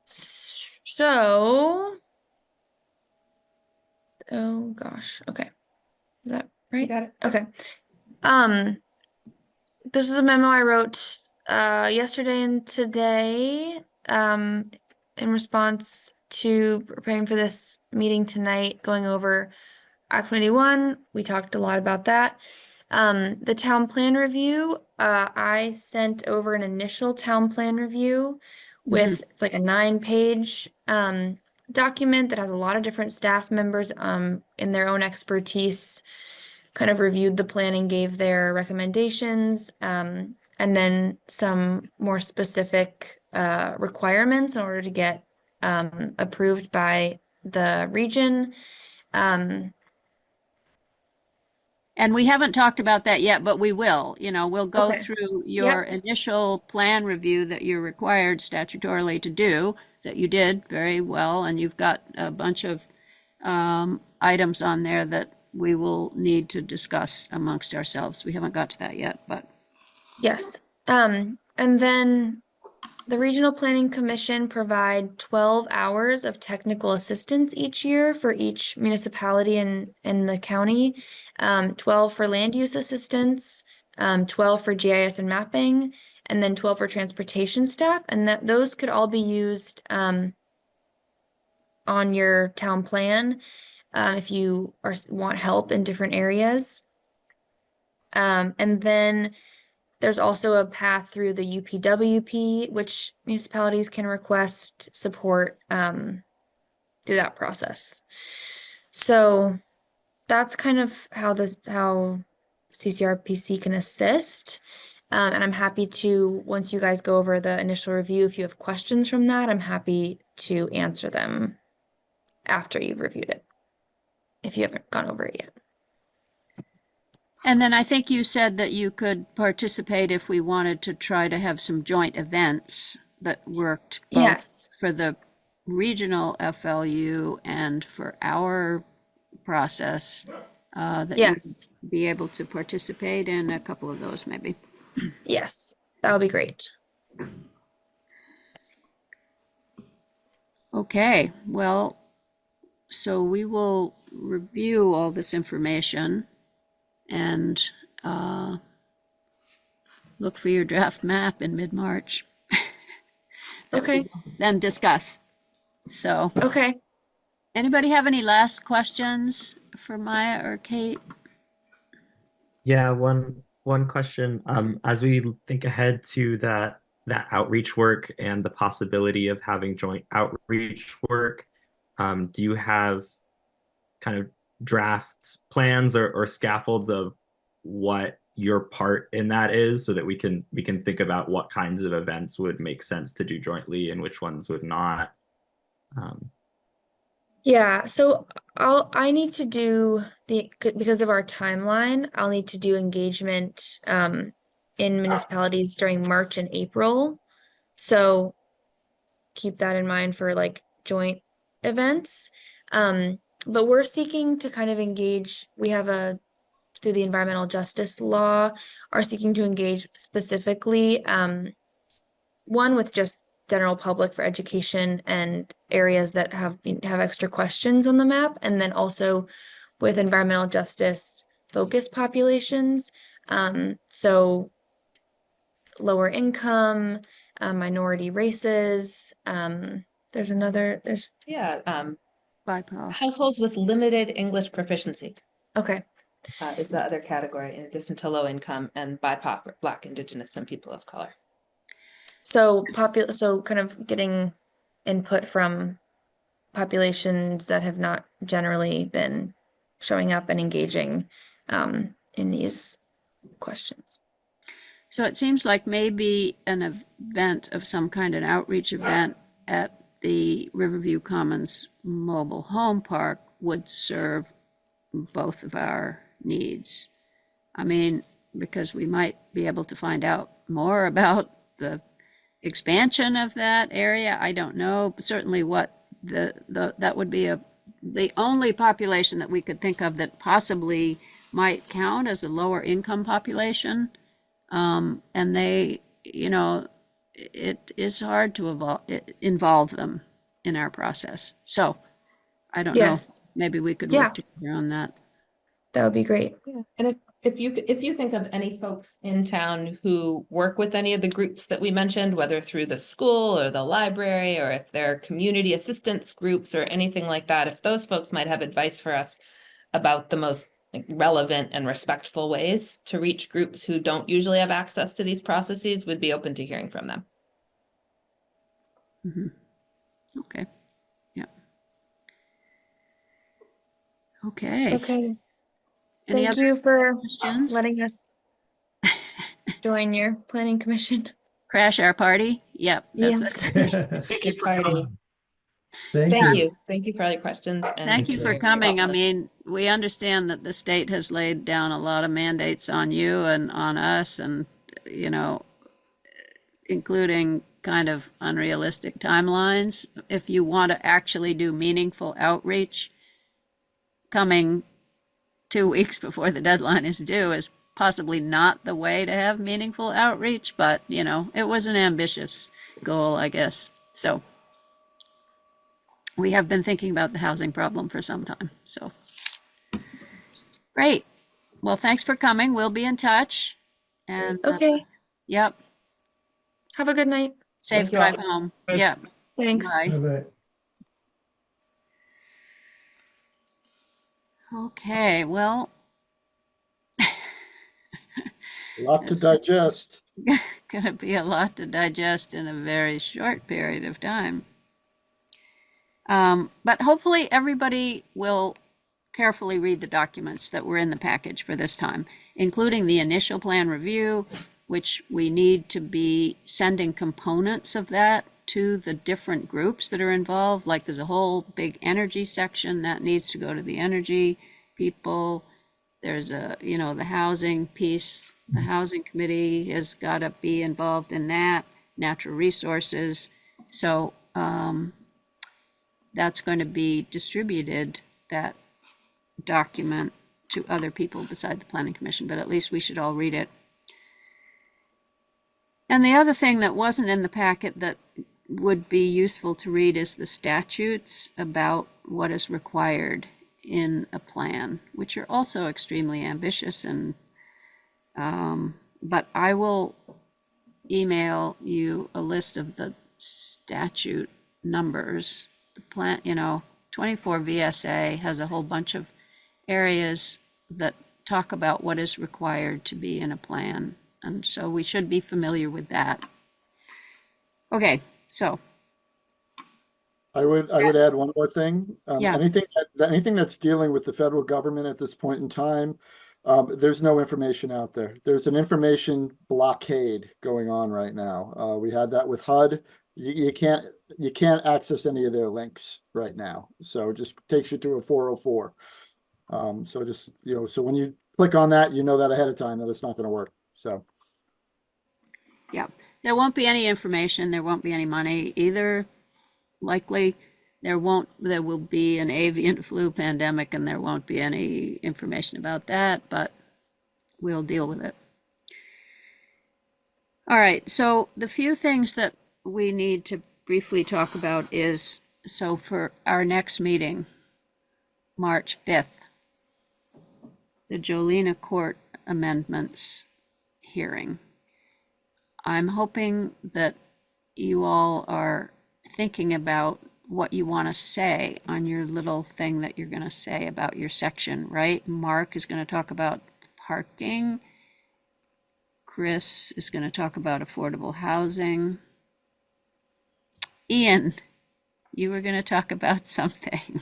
So, oh gosh, okay. Is that right? got it. Okay. This is a memo I wrote yesterday and today in response to preparing for this meeting tonight, going over Act 21. We talked a lot about that. The town plan review, I sent over an initial town plan review with, it's like a 9-page document that has a lot of different staff members in their own expertise kind of reviewed the plan and gave their recommendations, and then some more specific requirements in order to get approved by the region. And we haven't talked about that yet, but we will. We'll go Okay. through your initial plan review that you're required statutorily to do, that you did very well, and you've got a bunch of items on there that we will need to discuss amongst ourselves. We haven't got to that yet, but. Yes. And then the Regional Planning Commission provide 12 hours of technical assistance each year for each municipality in the county. 12 for land use assistance, 12 for GIS and mapping, and then 12 for transportation staff. And those could all be used on your town plan if you want help in different areas. And then there's also a path through the UPWP, which municipalities can request support through that process. So that's kind of how CCRPC can assist. And I'm happy to, once you guys go over the initial review, if you have questions from that, I'm happy to answer them after you've reviewed it, if you haven't gone over it yet. And then I think you said that you could participate if we wanted to try to have some joint events that worked both Yes. for the regional FLU and for our process, that Yes. you'd be able to participate in a couple of those maybe. Yes, that would be great. Okay, well, so we will review all this information and look for your draft map in mid-March. Okay. Then discuss. So, Okay. anybody have any last questions for Maya or Kate? Yeah, one question. As we think ahead to that outreach work and the possibility of having joint outreach work, do you have kind of draft plans or scaffolds of what your part in that is, so that we can think about what kinds of events would make sense to do jointly and which ones would not? Yeah, so I need to do because of our timeline, I'll need to do engagement in municipalities during March and April. So keep that in mind for like joint events. But we're seeking to kind of engage, we have through the environmental justice law, are seeking to engage specifically, one with just general public for education and areas that have extra questions on the map, and then also with environmental justice focused populations. So lower income, minority races. There's BIPOC. Households with limited English proficiency okay. is the other category, in addition to low income and BIPOC, or Black, Indigenous, and people of color. So kind of getting input from populations that have not generally been showing up and engaging in these questions. So it seems like maybe an event of some kind, an outreach event at the Riverview Commons Mobile Home Park would serve both of our needs. I mean, because we might be able to find out more about the expansion of that area, I don't know. Certainly what that would be the only population that we could think of that possibly might count as a lower income population. And they, it is hard to involve them in our process. So I don't know, Yes, maybe we could Yeah. work together on that. that would be great. Yeah, and if you think of any folks in town who work with any of the groups that we mentioned, whether through the school or the library, or if they're community assistance groups or anything like that, if those folks might have advice for us about the most relevant and respectful ways to reach groups who don't usually have access to these processes, we'd be open to hearing from them. Okay. Yeah. Okay. Okay, Any thank other you for questions? letting us join your planning commission. Crash our party? Yep. That's Yes. Thank you for coming. Thank Thank you. you. Thank you for all your questions. And Thank you for very coming. I helpful. mean, we understand that the state has laid down a lot of mandates on you and on us and, including kind of unrealistic timelines. If you want to actually do meaningful outreach, coming 2 weeks before the deadline is due is possibly not the way to have meaningful outreach, but, it was an ambitious goal, I guess. So we have been thinking about the housing problem for some time, so. Great. Well, thanks for coming. We'll be in touch. And, Okay, yep, have a good night. safe Thank you all. drive home. Thanks. Yep. Thanks. Bye. Bye-bye. Okay, well, A lot to digest. gonna be a lot to digest in a very short period of time. But hopefully everybody will carefully read the documents that were in the package for this time, including the initial plan review, which we need to be sending components of that to the different groups that are involved. Like there's a whole big energy section that needs to go to the energy people. There's the housing piece. The housing committee has got to be involved in that, natural resources. So that's going to be distributed, that document, to other people beside the planning commission, but at least we should all read it. And the other thing that wasn't in the packet that would be useful to read is the statutes about what is required in a plan, which are also extremely ambitious. And but I will email you a list of the statute numbers. The plan, 24 VSA has a whole bunch of areas that talk about what is required to be in a plan. And so we should be familiar with that. Okay, so. I would add one more thing. Yeah. Anything that's dealing with the federal government at this point in time, there's no information out there. There's an information blockade going on right now. We had that with HUD. You can't access any of their links right now. So it just takes you to a 404. So just, so when you click on that, you know that ahead of time that it's not going to work. So. Yeah, there won't be any information. There won't be any money either. Likely there will be an avian flu pandemic and there won't be any information about that, but we'll deal with it. All right, so the few things that we need to briefly talk about is, so for our next meeting, March 5th, the Jolena Court amendments hearing. I'm hoping that you all are thinking about what you want to say on your little thing that you're going to say about your section, right? Mark is going to talk about parking. Chris is going to talk about affordable housing. Ian, you were going to talk about something.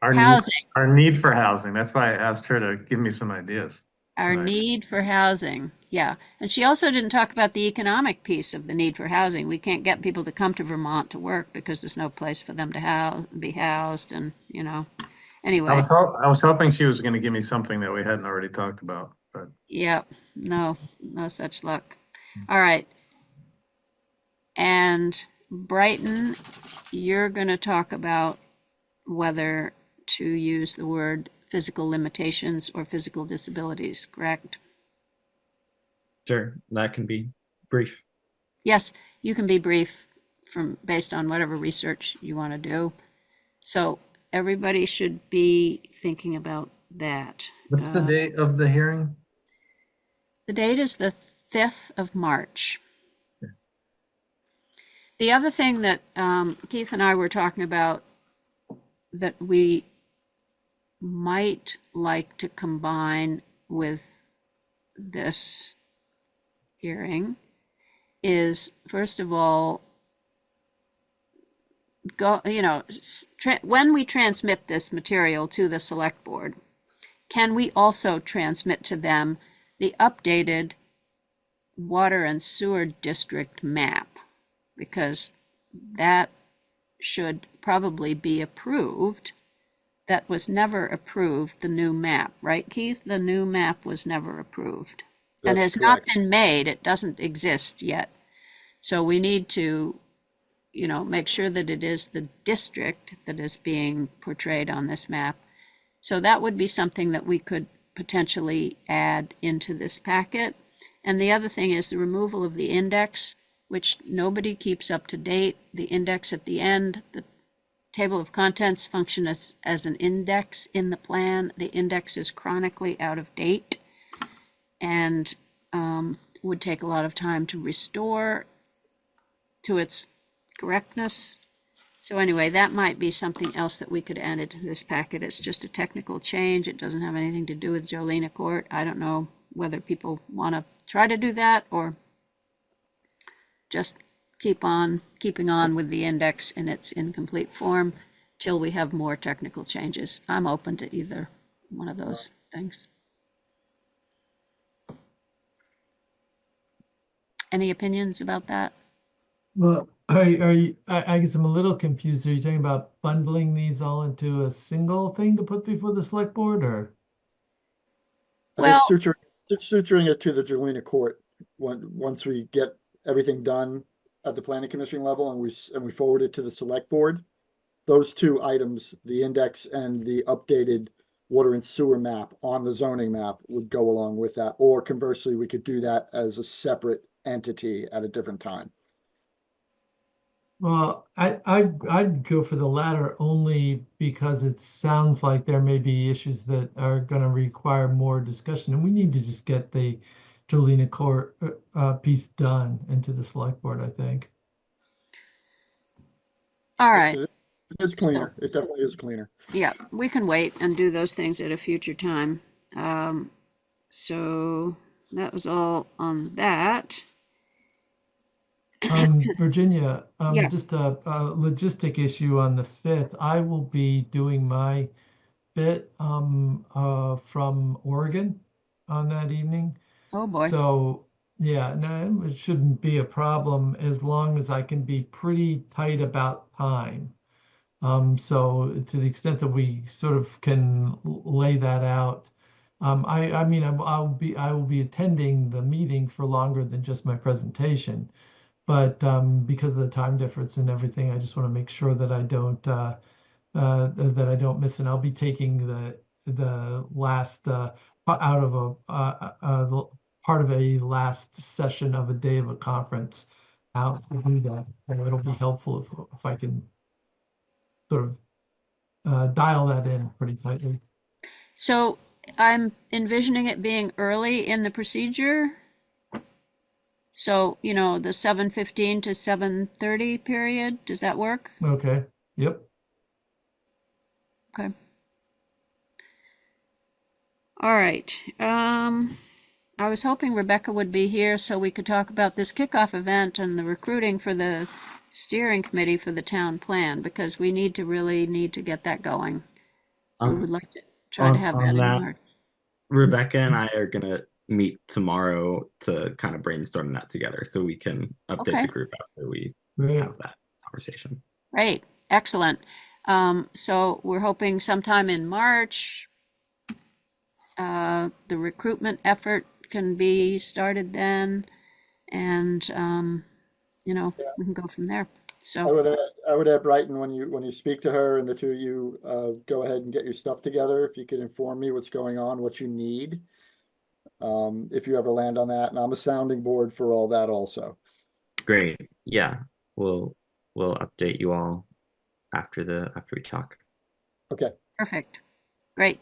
Housing. Our need for housing. That's why I asked her to give me some ideas. Our tonight. need for housing, yeah. And she also didn't talk about the economic piece of the need for housing. We can't get people to come to Vermont to work because there's no place for them to be housed, and anyway. I was hoping she was going to give me something that we hadn't already talked about, but Yep, no such luck. All right. And Brighton, you're going to talk about whether to use the word physical limitations or physical disabilities, correct? Sure, that can be brief. Yes, you can be brief based on whatever research you want to do. So everybody should be thinking about that. What's the date of the hearing? The date is the 5th of March. The other thing that Keith and I were talking about that we might like to combine with this hearing is, first of all, when we transmit this material to the select board, can we also transmit to them the updated water and sewer district map? Because that should probably be approved. That was never approved, the new map, right, Keith? The new map was never approved and That's has not correct. been made. It doesn't exist yet. So we need to, make sure that it is the district that is being portrayed on this map. So that would be something that we could potentially add into this packet. And the other thing is the removal of the index, which nobody keeps up to date. The index at the end, the table of contents function as an index in the plan. The index is chronically out of date and would take a lot of time to restore to its correctness. So anyway, that might be something else that we could add into this packet. It's just a technical change. It doesn't have anything to do with Jolena Court. I don't know whether people want to try to do that or just keeping on with the index in its incomplete form till we have more technical changes. I'm open to either one of those things. Any opinions about that? Well, are you, I guess I'm a little confused. Are you talking about bundling these all into a single thing to put before the select board, or? I think suturing it to the Jelena court, once we get everything done at the planning commission level and we forward it to the select board, those two items, the index and the updated water and sewer map on the zoning map, would go along with that. Or conversely, we could do that as a separate entity at a different time. Well, I'd go for the latter only because it sounds like there may be issues that are going to require more discussion, and we need to just get the Jolena Court piece done into the select board, I think. All right. It is cleaner. It definitely is cleaner. Yeah, we can wait and do those things at a future time. So that was all on that. Virginia, Yeah. just a logistic issue on the 5th. I will be doing my bit from Oregon on that evening. Oh boy. So yeah, no, it shouldn't be a problem as long as I can be pretty tight about time. So to the extent that we sort of can lay that out, I mean, I will be attending the meeting for longer than just my presentation. But because of the time difference and everything, I just want to make sure that I don't miss. And I'll be taking the last out of a part of a last session of a day of a conference out to do that. And it'll be helpful if I can sort of dial that in pretty tightly. So I'm envisioning it being early in the procedure. So, the 7:15 to 7:30 period, does that work? Okay. Yep. Okay. All right. I was hoping Rebecca would be here so we could talk about this kickoff event and the recruiting for the steering committee for the town plan, because we need to get that going. We would like to try to have that in March. Rebecca and I are gonna meet tomorrow to kind of brainstorm that together so we can update the group after we have that conversation. Great, excellent. So we're hoping sometime in March, the recruitment effort can be started then. And you know, we can go from there. I So, would add Brighton, when you speak to her and the two of you, go ahead and get your stuff together. If you could inform me what's going on, what you need. If you ever land on that, and I'm a sounding board for all that also. Great. Yeah, we'll update you all after we talk. Okay, perfect. Great.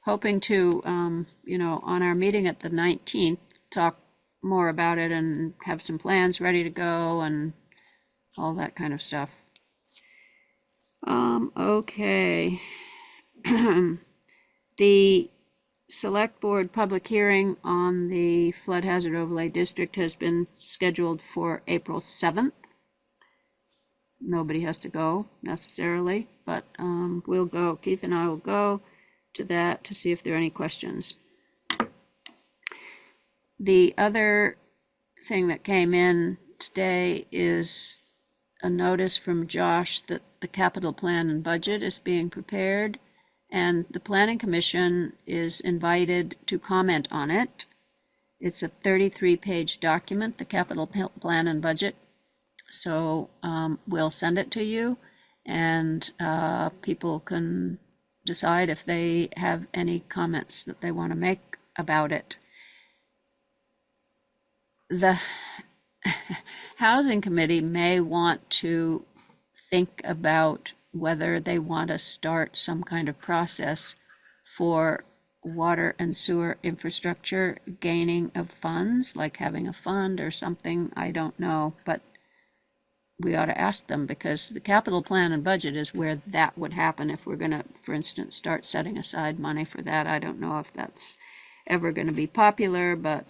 Hoping to, you know, on our meeting at the 19th, talk more about it and have some plans ready to go and all that kind of stuff. Okay. The select board public hearing on the flood hazard overlay district has been scheduled for April 7th. Nobody has to go necessarily, but we'll go, Keith and I will go to that to see if there are any questions. The other thing that came in today is a notice from Josh that the capital plan and budget is being prepared, and the Planning Commission is invited to comment on it. It's a 33-page document, the capital plan and budget. So we'll send it to you, and people can decide if they have any comments that they want to make about it. The Housing Committee may want to think about whether they want to start some kind of process for water and sewer infrastructure gaining of funds, like having a fund or something. I don't know, but we ought to ask them, because the capital plan and budget is where that would happen if we're going to, for instance, start setting aside money for that. I don't know if that's ever going to be popular, but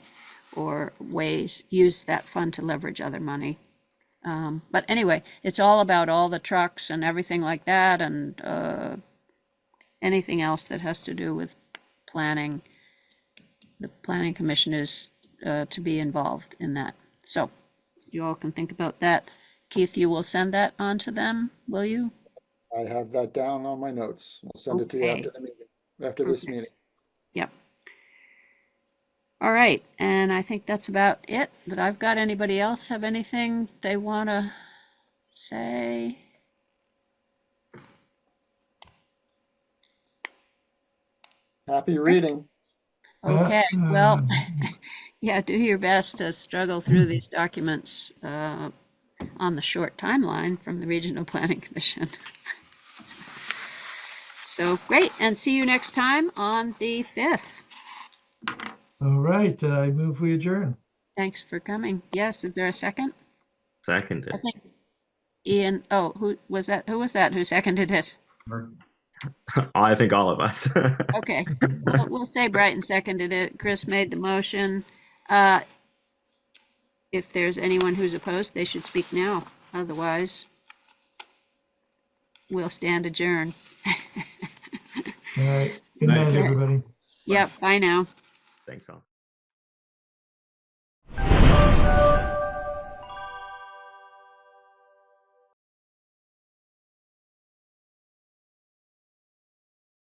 or use that fund to leverage other money. But anyway, it's all about all the trucks and everything like that, and anything else that has to do with planning. The Planning Commission is to be involved in that. So you all can think about that. Keith, you will send that on to them, will you? I have that down on my notes. I'll send it to you Okay. after the meeting, after this Okay. meeting. Yep. All right, and I think that's about it. But I've got anybody else have anything they want to say? Happy reading. Okay, well, yeah, do your best to struggle through these documents on the short timeline from the Regional Planning Commission. So great, and see you next time on the 5th. All right, I move we adjourn. Thanks for coming. Yes, is there a second? Seconded. I think Ian, oh, who was that? Who was that who seconded it? I think all of us. Okay, we'll say Brighton seconded it. Chris made the motion. If there's anyone who's opposed, they should speak now. Otherwise, we'll stand adjourned. All right, good night, everybody. Yep, bye now. Thanks all.